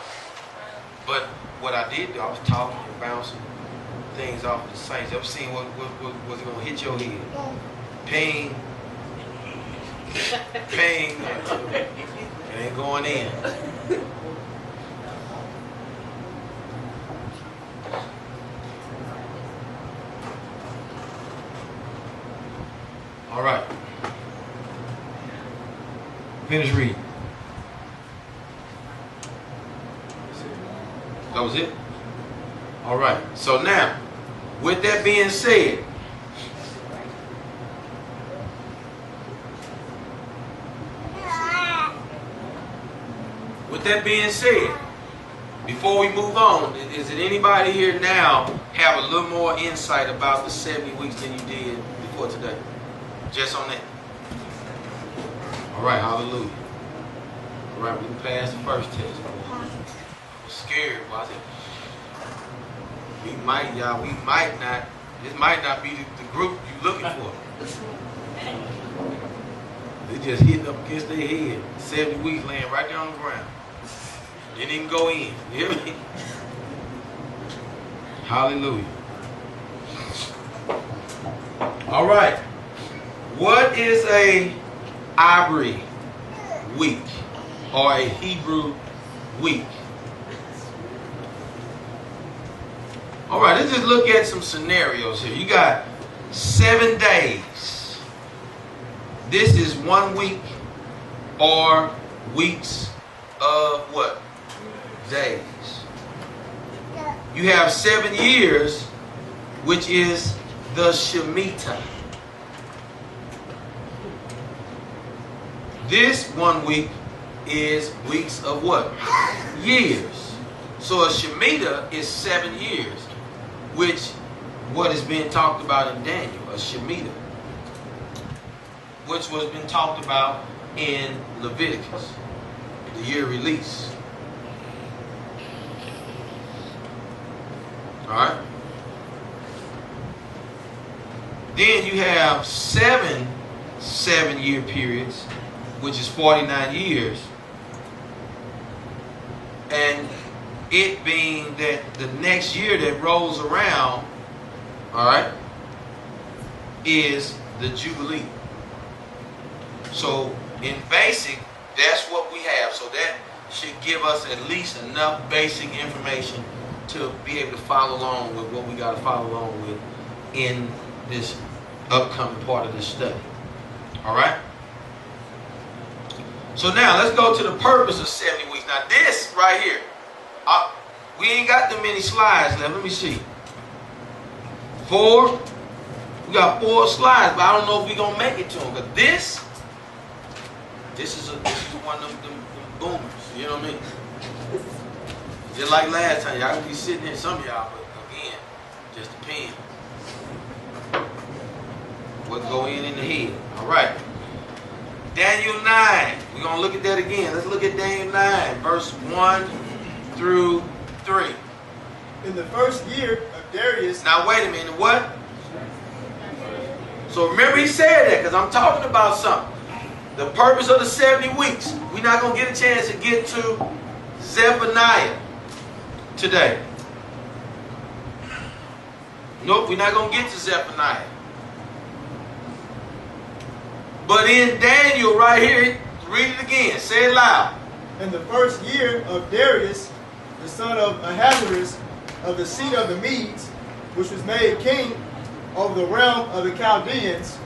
Speaker 1: But what I did do, I was talking and bouncing things off the saints. Ever seen what was it gonna hit your head? Pain. Pain. It ain't going in. All right. Finish reading. That was it? All right. So now, with that being said, before we move on, is it anybody here now have a little more insight about the 70 weeks than you did before today? Just on that. All right, hallelujah. All right, we can pass the first test. I was scared, was it? We might not. This might not be the group you're looking for. They just hitting up against their head. 70 weeks laying right there on the ground. Didn't even go in. You hear me? Hallelujah. All right. What is a Ivory week or a Hebrew week? All right, let's just look at some scenarios here. You got 7 days. This is 1 week or weeks of what? Days. You have 7 years, which is the Shemitah. This 1 week is weeks of what? Years. So a Shemitah is 7 years, which what is being talked about in Daniel, a Shemitah, which was being talked about in Leviticus, the year release. All right. Then you have 7 7-year periods, which is 49 years, and it being that the next year that rolls around, all right, is the Jubilee. So in basic, that's what we have. So that should give us at least enough basic information to be able to follow along with what we got to follow along with in this upcoming part of this study. All right? So now let's go to the purpose of 70 weeks. Now this right here, we ain't got that many slides left. Let me see. 4. We got 4 slides, but I don't know if we're gonna make it to them. But this is one of them boomers. You know what I mean? Just like last time, y'all gonna be sitting there, some of y'all, but again, just depends. What go in the head. All right. Daniel 9. We're going to look at that again. Let's look at Daniel 9, verse 1 through 3.
Speaker 4: In the first year of Darius.
Speaker 1: Now, wait a minute. What? So remember he said that because I'm talking about something. The purpose of the 70 weeks. We're not going to get a chance to get to Zephaniah today. Nope, we're not going to get to Zephaniah. But in Daniel right here, read it again. Say it loud.
Speaker 4: In the first year of Darius, the son of Ahasuerus, of the seed of the Medes, which was made king over the realm of the Chaldeans,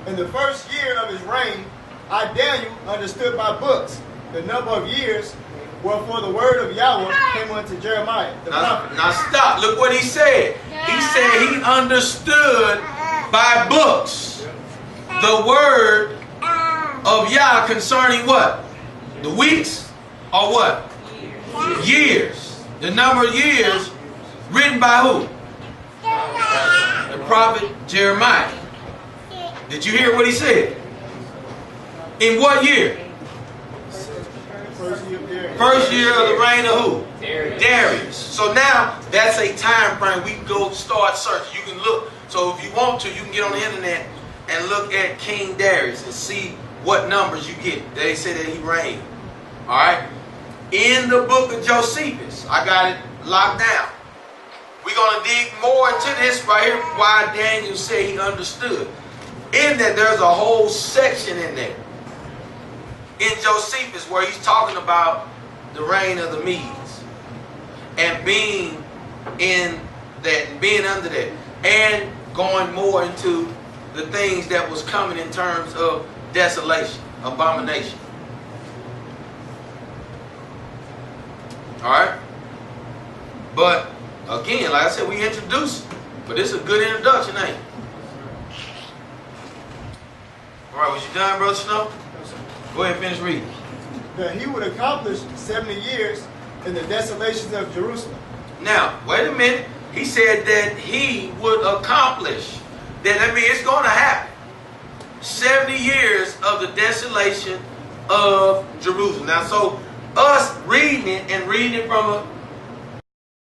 Speaker 4: in the first year of his reign, I, Daniel, understood by books the number of years wherefore the word of Yahweh came unto Jeremiah the prophet.
Speaker 1: Now stop. Look what he said. He said he understood by books the word of Yah concerning what? The weeks or what? Years. The number of years written by who? The prophet Jeremiah. Did you hear what he said? In what year? First year of the reign of who? Darius. So now that's a time frame. We can go start searching. You can look. So if you want to, you can get on the internet and look at King Darius and see what numbers you get. They say that he reigned. All right. In the book of Josephus, I got it locked down. We're going to dig more into this right here. Why Daniel said he understood. In that, there's a whole section in there. In Josephus, where he's talking about the reign of the Medes and being in that, being under that, and going more into the things that was coming in terms of desolation, abomination. All right. But again, like I said, we introduced, but this is a good introduction, ain't it? All right, was you done, Brother Snow? Go ahead and finish reading.
Speaker 4: That he would accomplish 70 years in the desolations of Jerusalem.
Speaker 1: Now, wait a minute. He said that he would accomplish. That means it's going to happen. 70 years of the desolation of Jerusalem. Now, so us reading it and reading it from a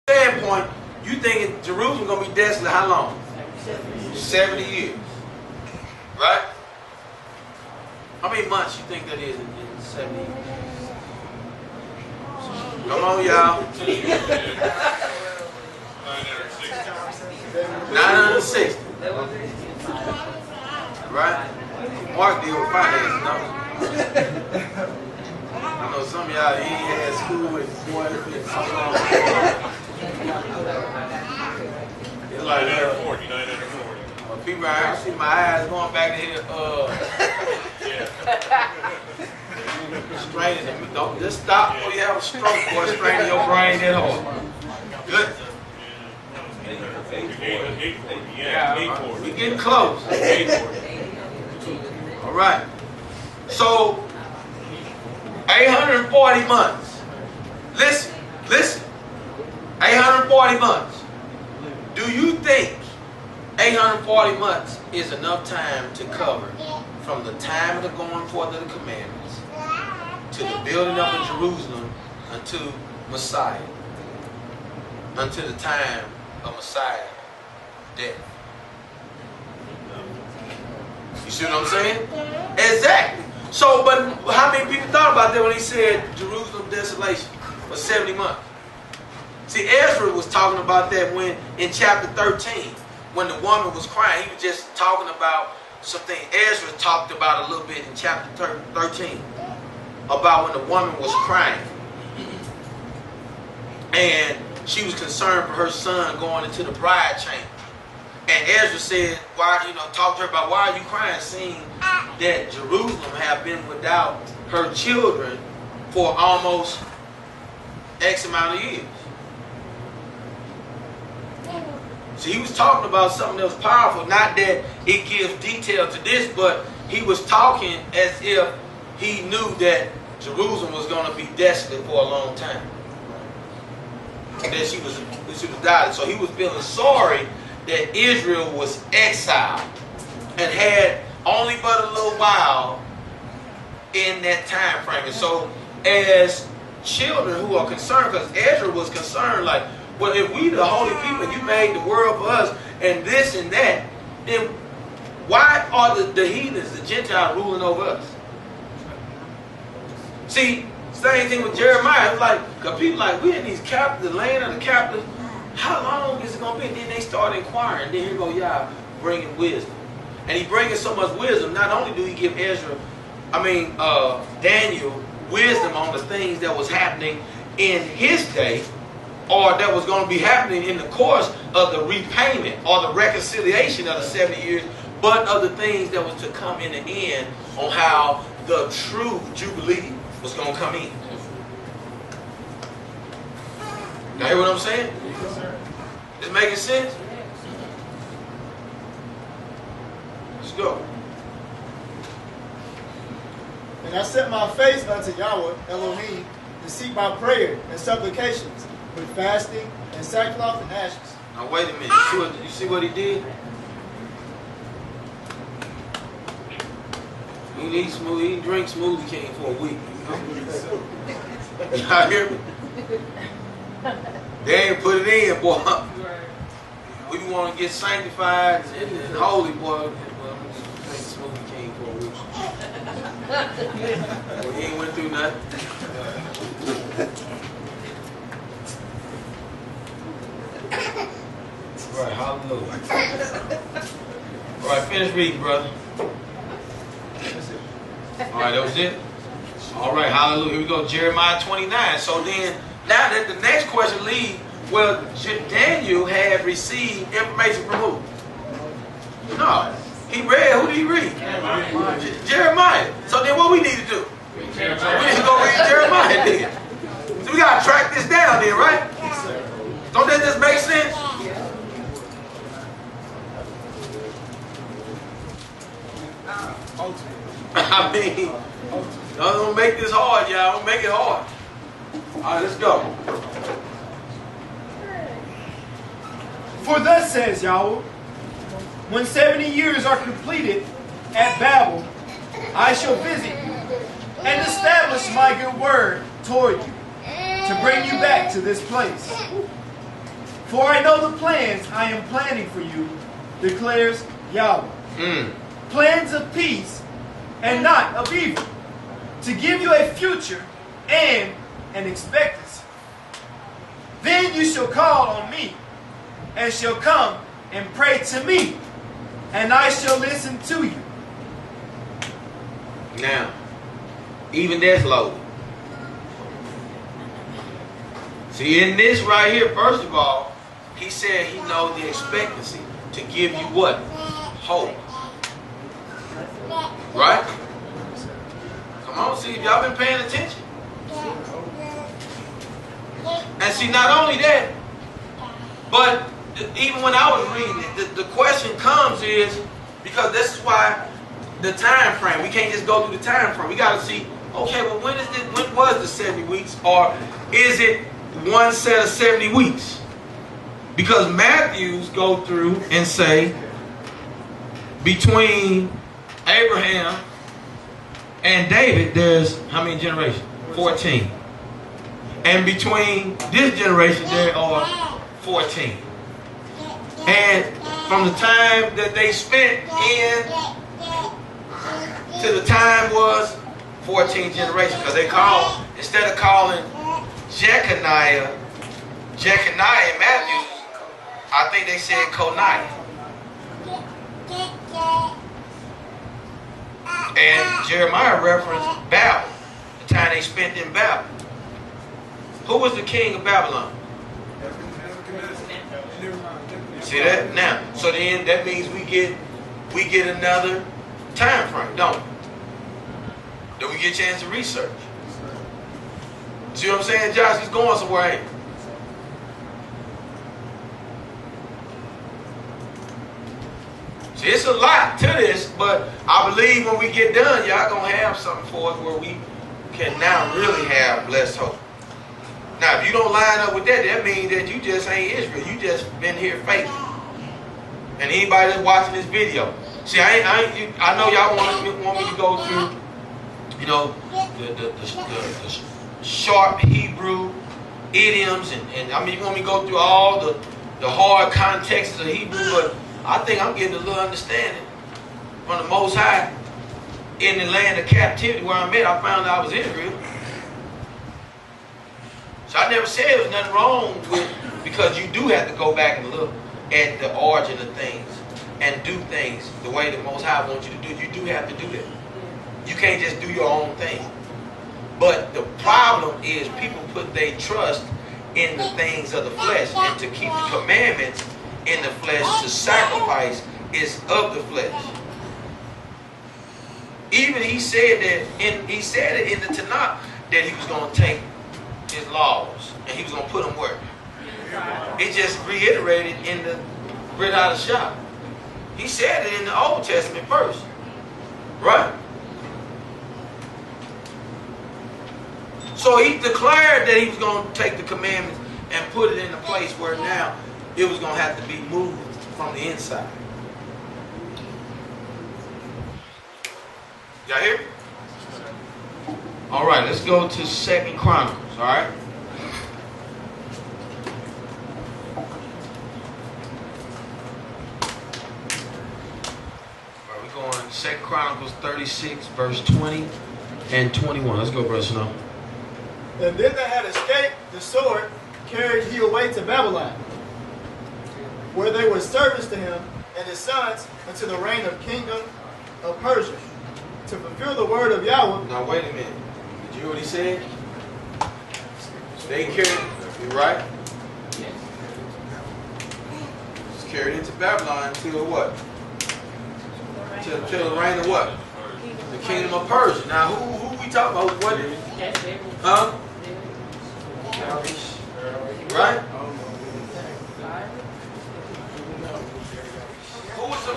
Speaker 1: standpoint, you thinking Jerusalem going to be desolate how long? 70 years. Right? How many months you think that is in 70 years? Come on, y'all. 960. Right? Mark deal with finance, no? I know some of y'all ain't had school with boy so long. It's like
Speaker 5: 940, 940.
Speaker 1: Well, people, I see my eyes going back to here. Straining them. Don't just stop before you have a stroke, boy. Straining your brain that hard. Good.
Speaker 5: 840, yeah, 840.
Speaker 1: We getting close.
Speaker 5: 840.
Speaker 1: All right. So 840 months. Listen. 840 months. Do you think 840 months is enough time to cover from the time of the going forth of the commandments to the building up of Jerusalem unto Messiah, until the time of Messiah's death? You see what I'm saying? Exactly. So, but how many people thought about that when he said Jerusalem desolation for 70 months? See, Ezra was talking about that when in chapter 13, when the woman was crying. He was just talking about something Ezra talked about a little bit in chapter 13 about when the woman was crying and she was concerned for her son going into the bride chamber. And Ezra said, why, talked to her about why are you crying, seeing that Jerusalem have been without her children for almost X amount of years. So he was talking about something that was powerful. Not that it gives detail to this, but he was talking as if he knew that Jerusalem was going to be desolate for a long time. And that she was dying. So he was feeling sorry that Israel was exiled and had only but a little while in that time frame. And so as children who are concerned, because Ezra was concerned, like, well, if we the holy people, you made the world for us, and this and that, then why are the heathens, the Gentiles, ruling over us? See, same thing with Jeremiah. It was like, because people like, we in these captives, the land of the captives, how long is it going to be? And then they start inquiring. Then here go Yah bringing wisdom. And he bringing so much wisdom. Not only do he give Daniel wisdom on the things that was happening in his day, or that was going to be happening in the course of the repayment or the reconciliation of the 70 years, but of the things that was to come in the end on how the true Jubilee was going to come in. Now hear what I'm saying?
Speaker 4: Yes, sir.
Speaker 1: Is it making sense? Let's go.
Speaker 4: And I set my face unto Yahweh Elohim to seek by prayer and supplications with fasting and sackcloth and ashes.
Speaker 1: Now wait a minute. You see what he did? He didn't drink Smoothie King for a week. Y'all hear me? They ain't put it in, boy. We want to get sanctified and holy, boy. Well, I'm just drink Smoothie King for a week. Well, he ain't went through nothing. Right, hallelujah. All right, finish reading, brother. All right, that was it. All right, hallelujah. Here we go, Jeremiah 29. So then, now that the next question leads, well, Daniel had received information from who? No, he read. Who did he read? Jeremiah. So then, what we need to do? We need to go read Jeremiah then. So we gotta track this down then, right? Don't that just make sense? I mean, don't make this hard, y'all. Don't make it hard. All right, let's go.
Speaker 3: For thus says Yahweh, when 70 years are completed at Babel, I shall visit you and establish my good word toward you to bring you back to this place. For I know the plans I am planning for you, declares Yahweh. Plans of peace and not of evil, to give you a future and an expectancy. Then you shall call on me, and shall come and pray to me, and I shall listen to you.
Speaker 1: Now, even that's loaded. See, in this right here, first of all, he said he knows the expectancy to give you what? Hope. Right? Come on, see if y'all been paying attention. And see, not only that, but even when I was reading it, the question comes is, because this is why the time frame, we can't just go through the time frame. We got to see, okay, well, when was the 70 weeks? Or is it one set of 70 weeks? Because Matthews go through and say, between Abraham and David, there's how many generations? 14. And between this generation, there are 14. And from the time that they spent in to the time was 14 generations. Because they call, instead of calling Jeconiah in Matthew, I think they said Coniah. And Jeremiah referenced Babel, the time they spent in Babel. Who was the king of Babylon? See that? Now, so then that means we get another time frame, don't we? Then we get a chance to research. See what I'm saying, Josh? He's going somewhere, ain't he? See, it's a lot to this, but I believe when we get done, y'all gonna have something for us where we can now really have blessed hope. Now, if you don't line up with that, that means that you just ain't Israel. You just been here faking. And anybody that's watching this video, see, I know y'all want me to go through, you know, the sharp Hebrew idioms, and I mean, you want me to go through all the hard contexts of Hebrew, but I think I'm getting a little understanding from the Most High in the land of captivity where I'm at. I found out I was Israel. So I never said there was nothing wrong with, because you do have to go back and look at the origin of things and do things the way the Most High wants you to do. You do have to do that. You can't just do your own thing. But the problem is people put their trust in the things of the flesh, and to keep the commandments in the flesh, to sacrifice is of the flesh. Even he said it in the Tanakh that he was going to take his laws and he was going to put them where? It just reiterated in the Brit Out of Shop. He said it in the Old Testament first, right? So he declared that he was going to take the commandments and put it in a place where now it was going to have to be moved from the inside. Y'all hear? All right, let's go to 2 Chronicles, all right? All right, we're going 2 Chronicles 36, verse 20 and 21. Let's go, Brother Snow.
Speaker 4: And then they had escaped the sword, carried he away to Babylon, where they were servants to him and his sons until the reign of kingdom of Persia, to fulfill the word of Yahweh.
Speaker 1: Now wait a minute. Did you hear what he said? They carried, you right? It's carried into Babylon until what? Till the reign of what? The kingdom of Persia. Now who we talking about? What? Huh? Right? Who was the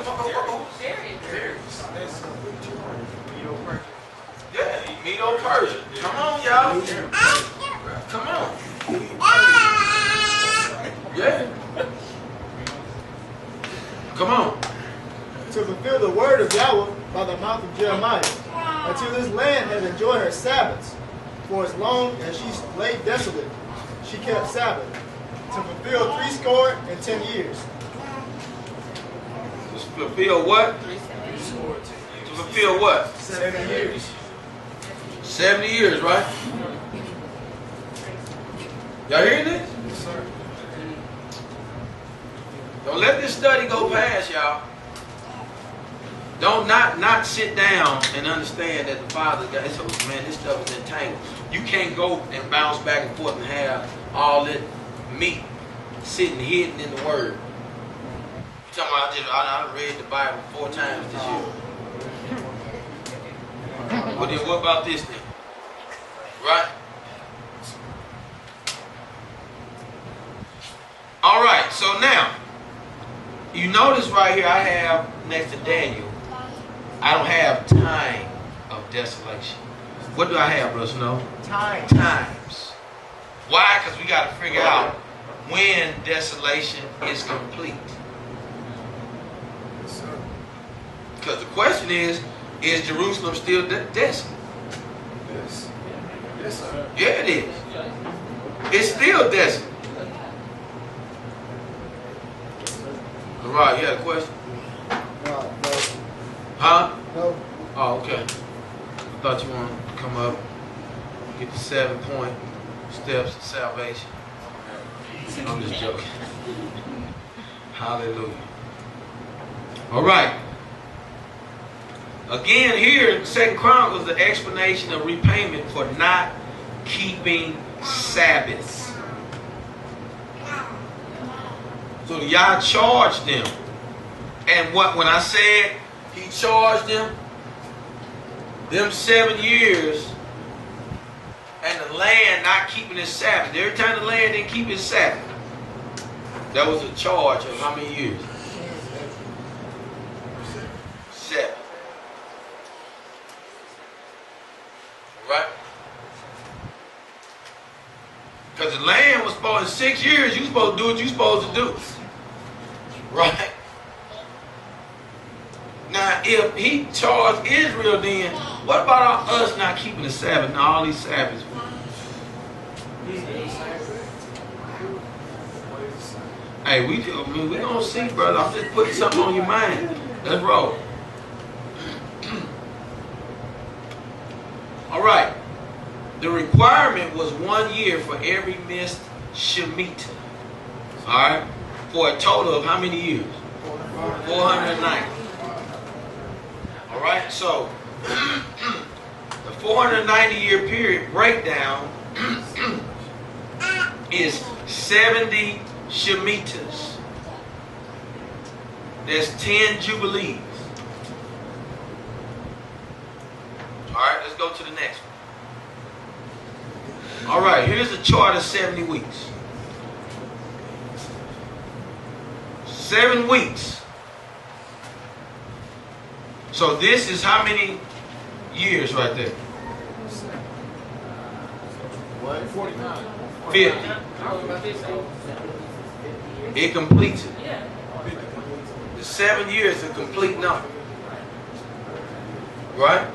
Speaker 1: Yeah, Medo-Persia. Come on, y'all. Come on. Yeah. Come on.
Speaker 4: To fulfill the word of Yahweh by the mouth of Jeremiah, until this land had enjoyed her Sabbaths. For as long as she lay desolate, she kept Sabbath, to fulfill 70 years.
Speaker 1: To fulfill what? To fulfill what?
Speaker 4: 70 years.
Speaker 1: 70 years, right? Y'all hearing this?
Speaker 4: Yes, sir.
Speaker 1: Don't let this study go past, y'all. Don't not sit down and understand that the Father got so man, this stuff is entangled. You can't go and bounce back and forth and have all that meat sitting hidden in the Word. You talking about I read the Bible 4 times this year. Well then what about this thing? Right? Alright, so now you notice right here I have next to Daniel, I don't have time of desolation. What do I have, Brother Snow? Times. Why? Because we got to figure out when desolation is complete. Because the question is Jerusalem still desolate?
Speaker 3: Yes. Yes, sir.
Speaker 1: Yeah, it is. It's still desolate. Right, you had a question?
Speaker 4: No.
Speaker 1: Huh?
Speaker 4: No.
Speaker 1: Oh, okay. I thought you wanted to come up, get the 7-point steps of salvation. I'm just joking. Hallelujah. All right. Again, here in 2 Chronicles, the explanation of repayment for not keeping Sabbaths. So Yah charged them. And when I said he charged them 7 years, and the land not keeping its Sabbath. Every time the land didn't keep its Sabbath, that was a charge of how many years? 7. Right? Because the land was supposed, in 6 years, you supposed to do what you supposed to do. Right? Now, if he charged Israel, then what about us not keeping the Sabbath? Now, all these Sabbaths. Hey, we gonna see, brother. I'm just putting something on your mind. Let's roll. All right. The requirement was 1 year for every missed Shemitah. All right. For a total of how many years? 490. All right. So the 490-year period breakdown is 70 Shemitahs. There's 10 Jubilees. All right, let's go to the next one. All right, here's a chart of 70 weeks. 7 weeks. So this is how many years right there? 50. It completes it. The 7 years is a complete number. Right?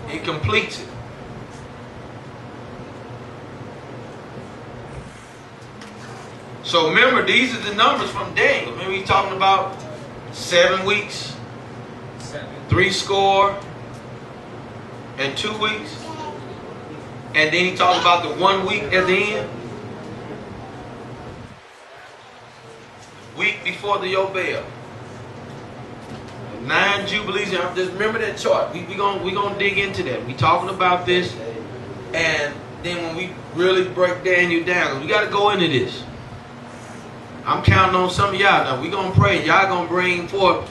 Speaker 1: It completes it. So remember, these are the numbers from Daniel. Remember he's talking about 7 weeks, 70 and 2 weeks. And then he talks about the 1 week at the end. Week before the Yobel. 9 Jubilees. Just remember that chart. We gonna dig into that. We talking about this. And then when we really break Daniel down, we got to go into this. I'm counting on some of y'all. Now we're gonna pray. Y'all gonna bring forth.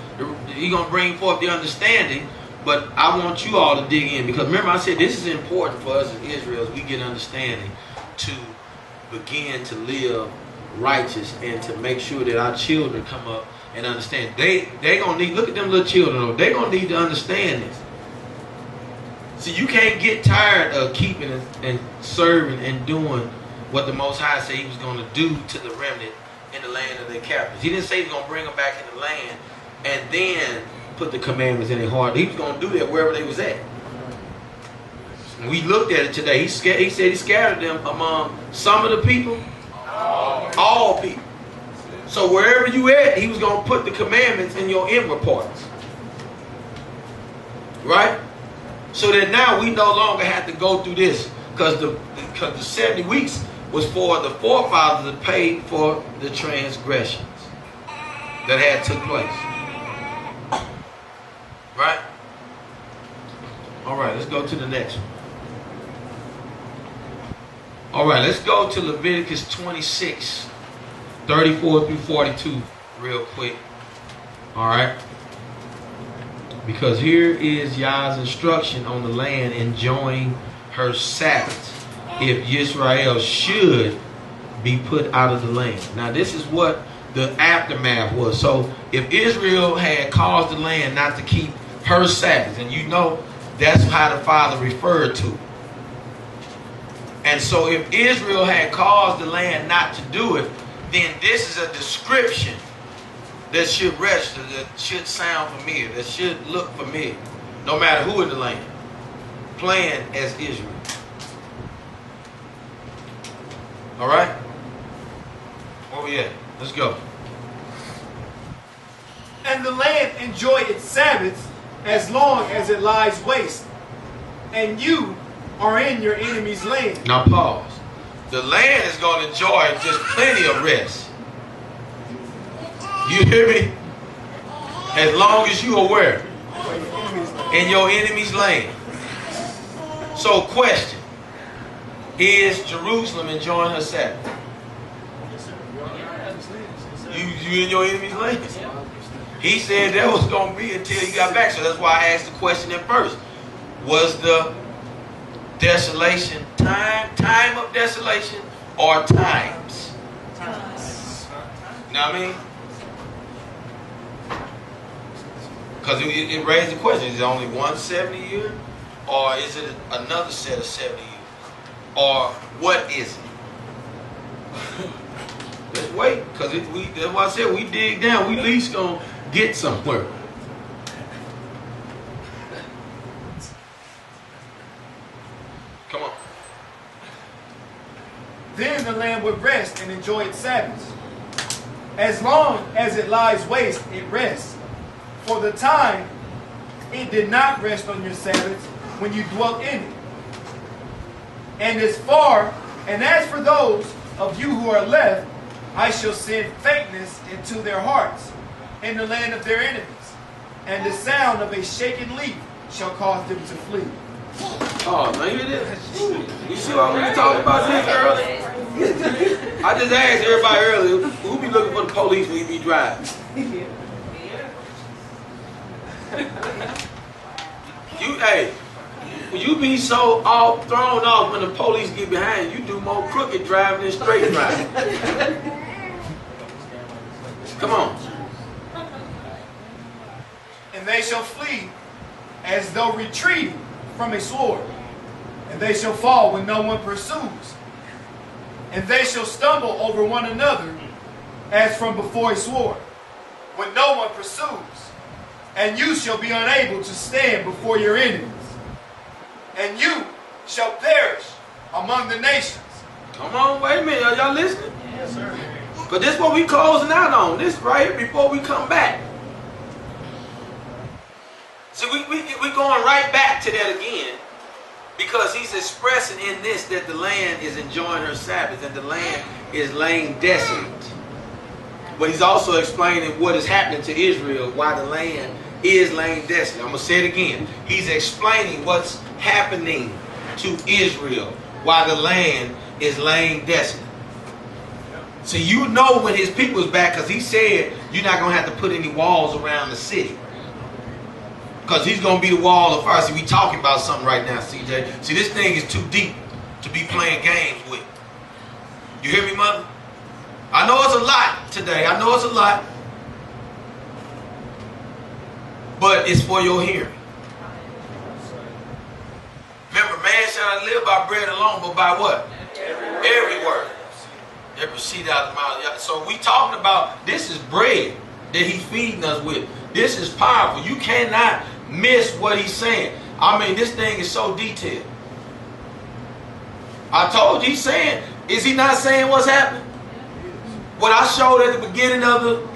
Speaker 1: He gonna bring forth the understanding. But I want you all to dig in, because remember I said this is important for us as Israel as we get understanding to begin to live righteous and to make sure that our children come up and understand. They gonna need. Look at them little children. Though. They gonna need to understand this. See, you can't get tired of keeping and serving and doing what the Most High said He was gonna do to the remnant in the land of their captives. He didn't say He was going to bring them back in the land and then put the commandments in their heart. He was going to do that wherever they was at. And we looked at it today. He said He scattered them among some of the people. All people. So wherever you at, He was going to put the commandments in your inward parts. Right? So that now we no longer have to go through this, because the 70 weeks was for the forefathers to pay for the transgressions that had took place. Right? All right, let's go to the next one. All right, let's go to Leviticus 26, 34 through 42 real quick. All right? Because here is Yah's instruction on the land enjoying her Sabbath, if Yisrael should be put out of the land. Now this is what the aftermath was. So if Israel had caused the land not to keep her Sabbath, and you know that's how the Father referred to it. And so if Israel had caused the land not to do it, then this is a description that should register, that should sound familiar, that should look familiar, no matter who in the land, playing as Israel. All right? Where we at? Let's go.
Speaker 3: And the land enjoy its Sabbaths as long as it lies waste, and you are in your enemy's land.
Speaker 1: Now pause. The land is going to enjoy just plenty of rest. You hear me? As long as you are where? In your enemy's land. So question. Is Jerusalem enjoying her Sabbath? You in your enemy's land. He said that was going to be until he got back. So that's why I asked the question at first. Was the desolation time of desolation or times? Times. You know what I mean? Because it raised the question, is it only one 70 year? Or is it another set of 70 years? Or what is it? Let's wait, because that's why I said we dig down, we at least going to get somewhere. Come on.
Speaker 3: Then the land would rest and enjoy its Sabbaths. As long as it lies waste, it rests. For the time it did not rest on your Sabbaths when you dwelt in it. And as for those of you who are left, I shall send faintness into their hearts in the land of their enemies, and the sound of a shaken leaf shall cause them to flee.
Speaker 1: Oh, no, you did. You see what we were talking about this earlier? I just asked everybody earlier, who be looking for the police when you be driving? When you be so all thrown off when the police get behind you, do more crooked driving than straight driving. Come on.
Speaker 3: And they shall flee as though retreating from a sword. And they shall fall when no one pursues. And they shall stumble over one another as from before a sword, when no one pursues. And you shall be unable to stand before your enemies. And you shall perish among the nations.
Speaker 1: Come on, wait a minute. Are y'all listening? Yes, sir. But this is what we closing out on. This right here before we come back. See, we going right back to that again. Because he's expressing in this that the land is enjoying her Sabbath and the land is laying desolate. But he's also explaining what is happening to Israel, why the land is laying desolate. I'm going to say it again. He's explaining what's happening to Israel, why the land is laying desolate. So you know when his people is back, because he said you're not going to have to put any walls around the city. Because he's going to be the wall of fire. See, we talking about something right now, CJ. See, this thing is too deep to be playing games with. You hear me, mother? I know it's a lot today. I know it's a lot. But it's for your hearing. Remember, man shall not live by bread alone, but by what? Every word that proceeds out of the mouth. So we talking about, this is bread that he's feeding us with. This is powerful. You cannot miss what he's saying. I mean, this thing is so detailed. I told you he's saying, is he not saying what's happening? What I showed at the beginning of the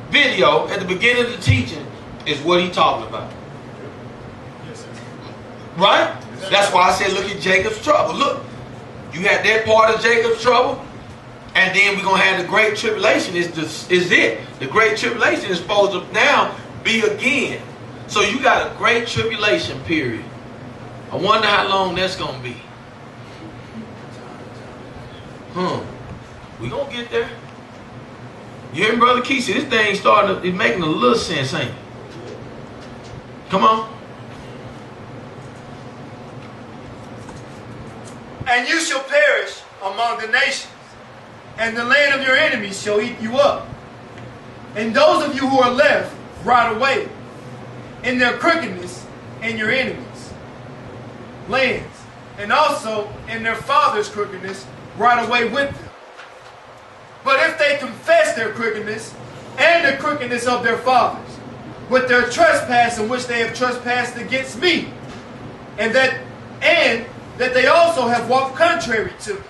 Speaker 1: video, at the beginning of the teaching, is what he's talking about. Right? That's why I said look at Jacob's trouble. Look, you had that part of Jacob's trouble, and then we're going to have the great tribulation is it. The great tribulation is supposed to now be again. So you got a great tribulation period. I wonder how long that's going to be. We going to get there. You hear me, Brother Kesey? This thing it's making a little sense, ain't it? Come on.
Speaker 3: And you shall perish among the nations, and the land of your enemies shall eat you up. And those of you who are left rot away in their crookedness in your enemies' lands, and also in their fathers' crookedness rot away with them. But if they confess their crookedness and the crookedness of their fathers, with their trespass in which they have trespassed against me, and that they also have walked contrary to me,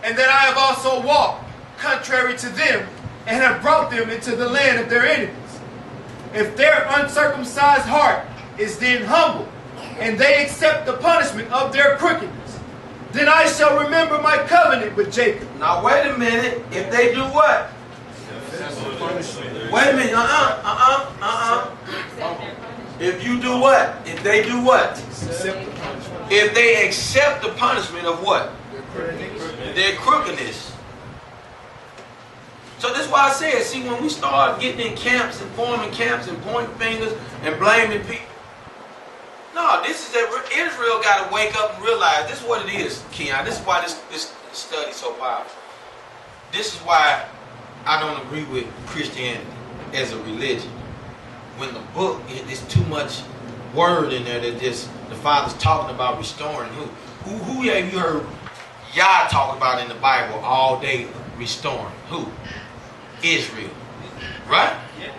Speaker 3: and that I have also walked contrary to them, and have brought them into the land of their enemies. If their uncircumcised heart is then humble, and they accept the punishment of their crookedness, then I shall remember my covenant with Jacob.
Speaker 1: Now wait a minute. If they do what? Wait a minute. If you do what? If they do what? If they accept the punishment of what? Their crookedness. So that's why I said, see, when we start getting in camps and forming camps and pointing fingers and blaming people, no, this is that Israel got to wake up and realize this is what it is, Keon. This is why this study is so powerful. This is why I don't agree with Christianity as a religion. When the book, there's too much word in there that just the Father's talking about restoring. Who have you heard Yah talk about in the Bible all day restoring? Who? Israel. Right? Yeah.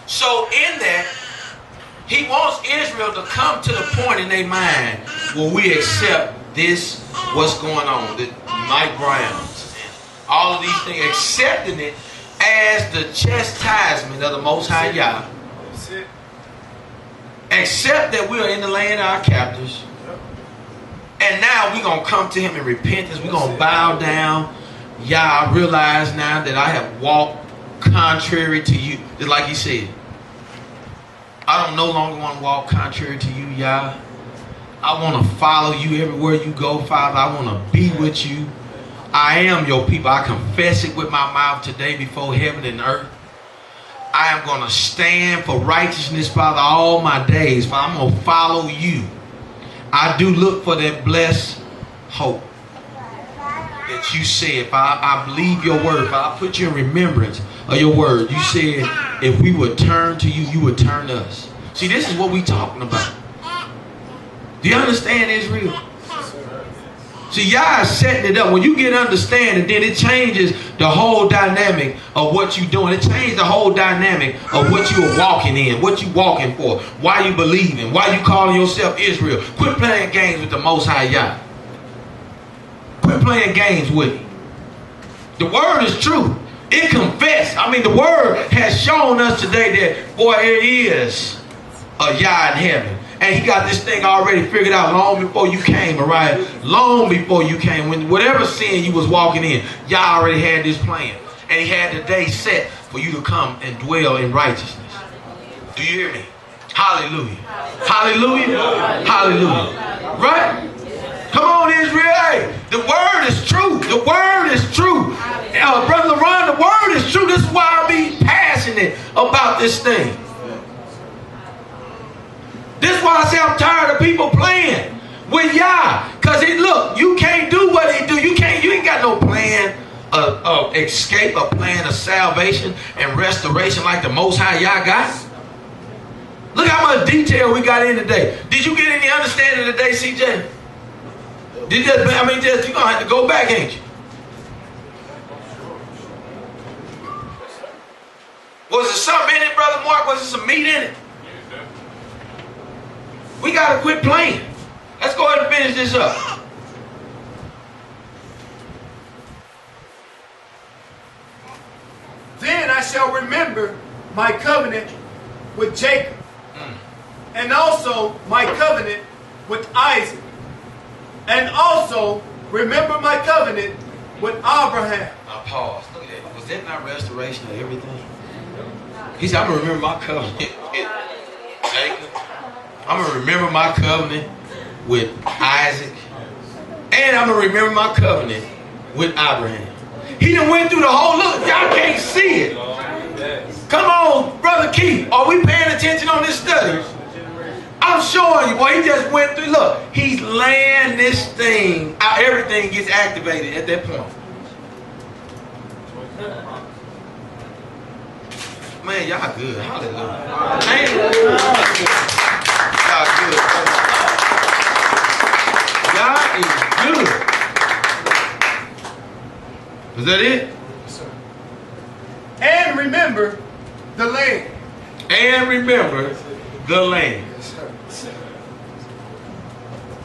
Speaker 1: So in that, he wants Israel to come to the point in their mind where we accept this, what's going on, the Mike Browns, and all of these things, accepting it as the chastisement of the Most High Yah. That's it. Accept that we are in the land of our captors. And now we're going to come to him in repentance. We're going to bow down. Yah, I realize now that I have walked contrary to you. Just like he said. I don't no longer want to walk contrary to you, Yah. I want to follow you everywhere you go, Father. I want to be with you. I am your people. I confess it with my mouth today before heaven and earth. I am going to stand for righteousness, Father, all my days. Father, I'm going to follow you. I do look for that blessed hope that you said. Father, I believe your word. Father, I put you in remembrance of your word. You said if we would turn to you, you would turn to us. See, this is what we're talking about. Do you understand, Israel? See, Yah is setting it up. When you get understanding, then it changes the whole dynamic of what you're doing. It changes the whole dynamic of what you are walking in, what you walking for, why you believing, why you calling yourself Israel. Quit playing games with the Most High Yah. Quit playing games with him. The word is true. It confessed. I mean, the word has shown us today that, boy, it is a Yah in heaven. And he got this thing already figured out long before you came, all right? Long before you came. When whatever sin you was walking in, Yah already had this plan. And he had the day set for you to come and dwell in righteousness. Do you hear me? Hallelujah. Hallelujah. Hallelujah. Right? Come on, Israel. Hey, the word is true. The word is true. Brother LeRon, the word is true. This is why I be passionate about this thing. This is why I say I'm tired of people playing with Yah. Because look, you can't do what he do. You ain't got no plan of escape, a plan of salvation and restoration like the Most High Yah got. Look how much detail we got in today. Did you get any understanding today, CJ? You're gonna have to go back, ain't you? Was there something in it, Brother Mark? Was there some meat in it? We got to quit playing. Let's go ahead and finish this up.
Speaker 3: Then I shall remember my covenant with Jacob, and also my covenant with Isaac, and also remember my covenant with Abraham.
Speaker 1: Now pause. Look at that. Was that not restoration of everything? He said, I'm going to remember my covenant with Jacob. I'm going to remember my covenant with Isaac. And I'm going to remember my covenant with Abraham. He done went through the whole look. Y'all can't see it. Come on, Brother Keith. Are we paying attention on this study? I'm showing you, boy. He just went through. Look, he's laying this thing out. Everything gets activated at that point. Man, y'all good. Hallelujah. Y'all good. Y'all is good. Is that it?
Speaker 3: Yes, sir. And remember the land.
Speaker 1: And remember the land.
Speaker 3: Yes, sir.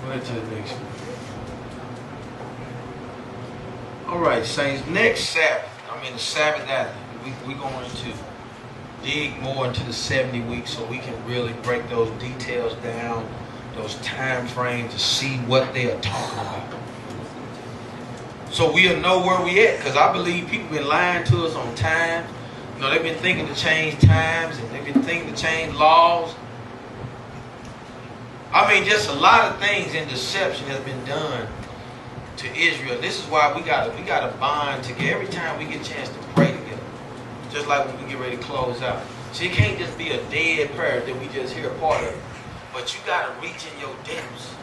Speaker 1: Go ahead to the next one. All right, saints. Next Sabbath. The Sabbath after. We're going to dig more into the 70 weeks so we can really break those details down, those time frames to see what they are talking about. So we'll know where we at, because I believe people been lying to us on time. They've been thinking to change times, and they've been thinking to change laws. Just a lot of things in deception has been done to Israel. This is why we gotta bond together every time we get a chance to pray together. Just like when we get ready to close out. See, it can't just be a dead prayer that we just hear a part of it. But you gotta reach in your depths.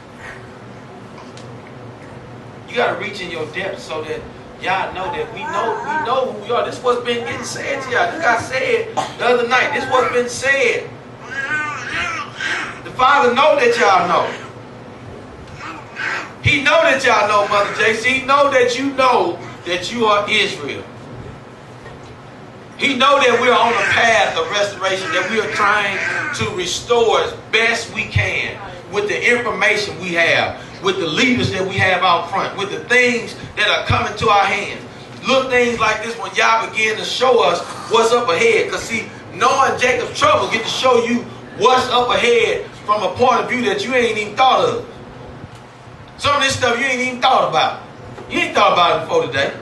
Speaker 1: You gotta reach in your depths so that y'all know that we know who we are. This is what's been getting said to y'all. This got said the other night. This is what's been said. The Father know that y'all know. He know that y'all know, Mother JC. He know that you are Israel. He know that we're on a path of restoration, that we are trying to restore as best we can with the information we have, with the leaders that we have out front, with the things that are coming to our hands. Little things like this when y'all begin to show us what's up ahead. Because see, knowing Jacob's trouble get to show you what's up ahead from a point of view that you ain't even thought of. Some of this stuff you ain't even thought about. You ain't thought about it before today.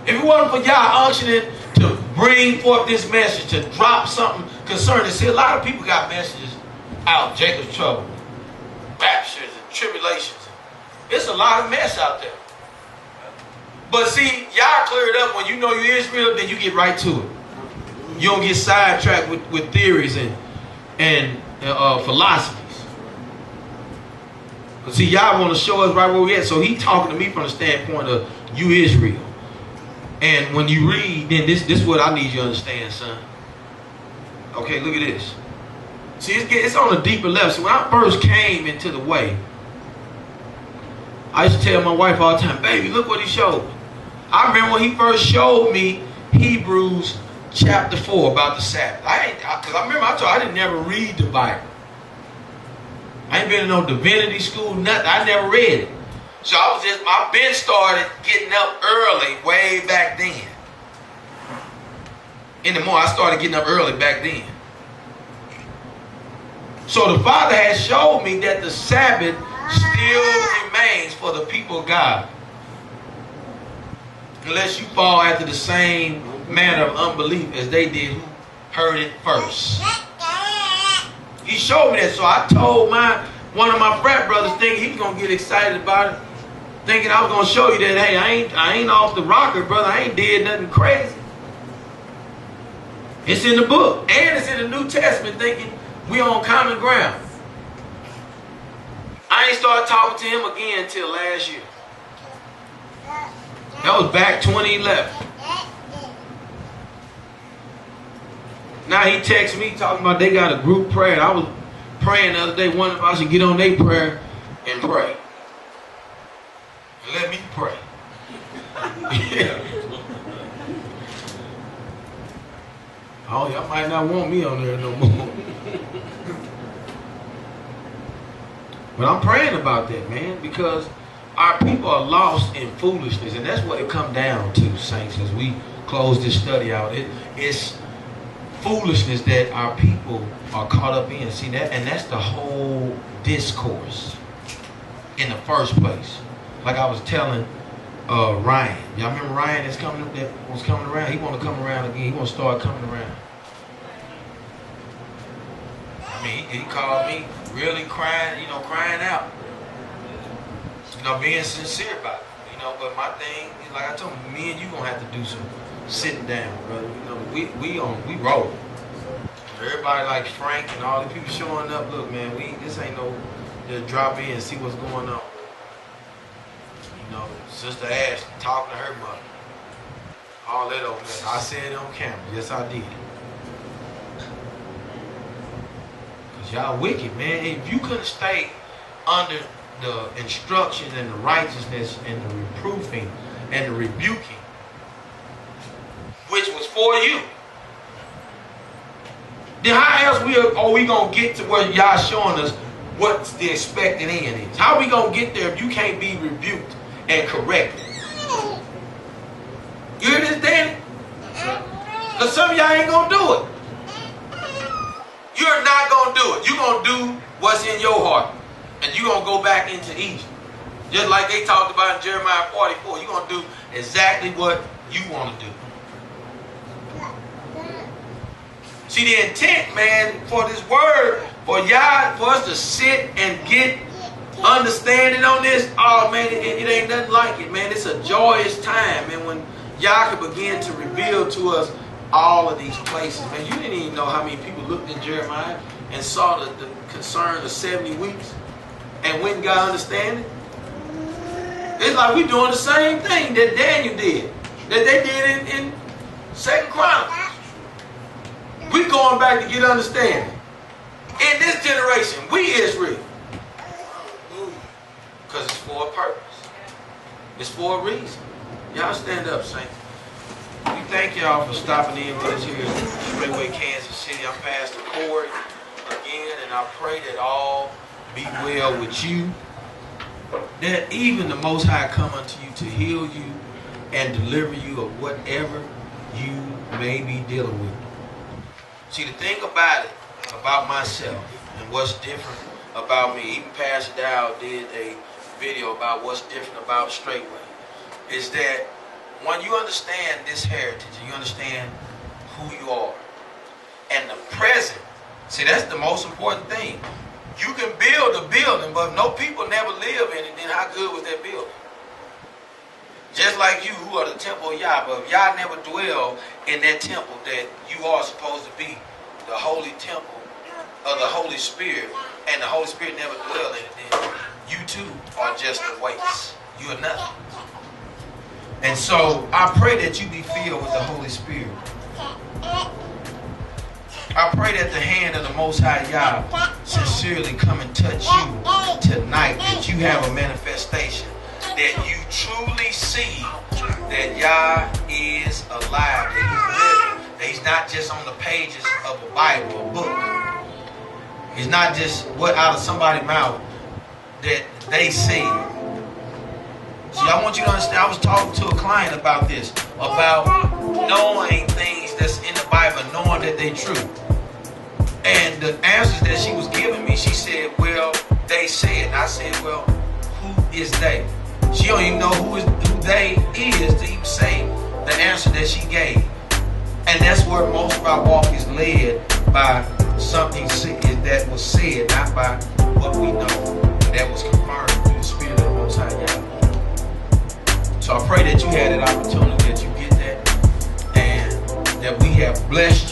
Speaker 1: If it wasn't for y'all unctioning to bring forth this message, to drop something concerning, see, a lot of people got messages out, Jacob's trouble, raptures and tribulations. It's a lot of mess out there. But see, y'all clear it up when you know you're Israel, then you get right to it. You don't get sidetracked with theories and philosophies. But see, y'all want to show us right where we at. So he talking to me from the standpoint of you Israel. And when you read, then this is what I need you to understand, son. Okay, look at this. See, it's on a deeper level. So when I first came into the way, I used to tell my wife all the time, baby, look what he showed me. I remember when he first showed me Hebrews chapter 4 about the Sabbath. Because I remember I told you, I didn't never read the Bible. I ain't been in no divinity school, nothing. I never read it. So I've been started getting up early way back then. In the morning, I started getting up early back then. So the Father has showed me that the Sabbath still remains for the people of God. Unless you fall after the same manner of unbelief as they did who heard it first. He showed me that, so I told one of my frat brothers, thinking he was going to get excited about it, thinking I was going to show you that, hey, I ain't off the rocker, brother. I ain't did nothing crazy. It's in the book, and it's in the New Testament, thinking we on common ground. I ain't started talking to him again until last year. That was back 2011. Now he texted me talking about they got a group prayer. I was praying the other day, wondering if I should get on their prayer and pray. And let me pray. Yeah. Oh, y'all might not want me on there no more. But I'm praying about that, man, because our people are lost in foolishness, and that's what it comes down to, saints, as we close this study out. It's foolishness that our people are caught up in. See that, and that's the whole discourse in the first place. Like I was telling Ryan, y'all remember Ryan that was coming around? He want to come around again. He want to start coming around. I mean, he called me really crying, crying out. Being sincere about it. But my thing, like I told him, me and you gonna have to do some sitting down, brother. We roll. Everybody like Frank and all the people showing up. Look, man, this ain't no just drop in and see what's going on. Sister Ash talking to her mother. All that over there. I said it on camera. Yes, I did. Cause y'all wicked, man. If you couldn't stay under the instruction and the righteousness and the reproofing and the rebuking, which was for you, then how else are we going to get to where y'all showing us what the expected end is? How are we going to get there if you can't be rebuked and corrected? You hear this, Danny? Because some of y'all ain't going to do it. You're not going to do it. You're going to do what's in your heart. And you're going to go back into Egypt. Just like they talked about in Jeremiah 44. You're going to do exactly what you want to do. See, the intent, man, for this word, for us to sit and get understanding on this, oh man, it ain't nothing like it, man. It's a joyous time, man, when Yah can begin to reveal to us all of these places, man. You didn't even know how many people looked in Jeremiah and saw the concern of 70 weeks and went and got understanding. It's like we're doing the same thing that Daniel did, that they did in 2nd Chronicles. We're going back to get understanding. In this generation, we Israel. Because it's for a purpose. It's for a reason. Y'all stand up, saints. We thank y'all for stopping in with us here in Straightway, Kansas City. I'm Pastor Corey again, and I pray that all be well with you. That even the Most High come unto you to heal you and deliver you of whatever you may be dealing with. See, the thing about it, about myself, and what's different about me, even Pastor Dow did a video about what's different about Straightway, is that when you understand this heritage, and you understand who you are, and the present, see, that's the most important thing. You can build a building, but if no people never live in it, then how good was that building? Just like you who are the temple of Yah, but if Yah never dwell in that temple that you are supposed to be, the holy temple of the Holy Spirit, and the Holy Spirit never dwell in it, then you too are just a waste. You are nothing. And so I pray that you be filled with the Holy Spirit. I pray that the hand of the Most High Yah sincerely come and touch you tonight, that you have a manifestation, that you truly see that Yah is alive, that He's living, that He's not just on the pages of a Bible, a book. He's not just what out of somebody's mouth that they say. See, I want you to understand, I was talking to a client about this, about knowing things that's in the Bible, knowing that they're true. And the answers that she was giving me, she said, well, they said. And I said, well, who is they? She don't even know who they is to even say the answer that she gave. And that's where most of our walk is led by something that was said, not by what we know. That was confirmed through the Spirit of the Most High Yah. So I pray that you had that opportunity, that you get that, and that we have blessed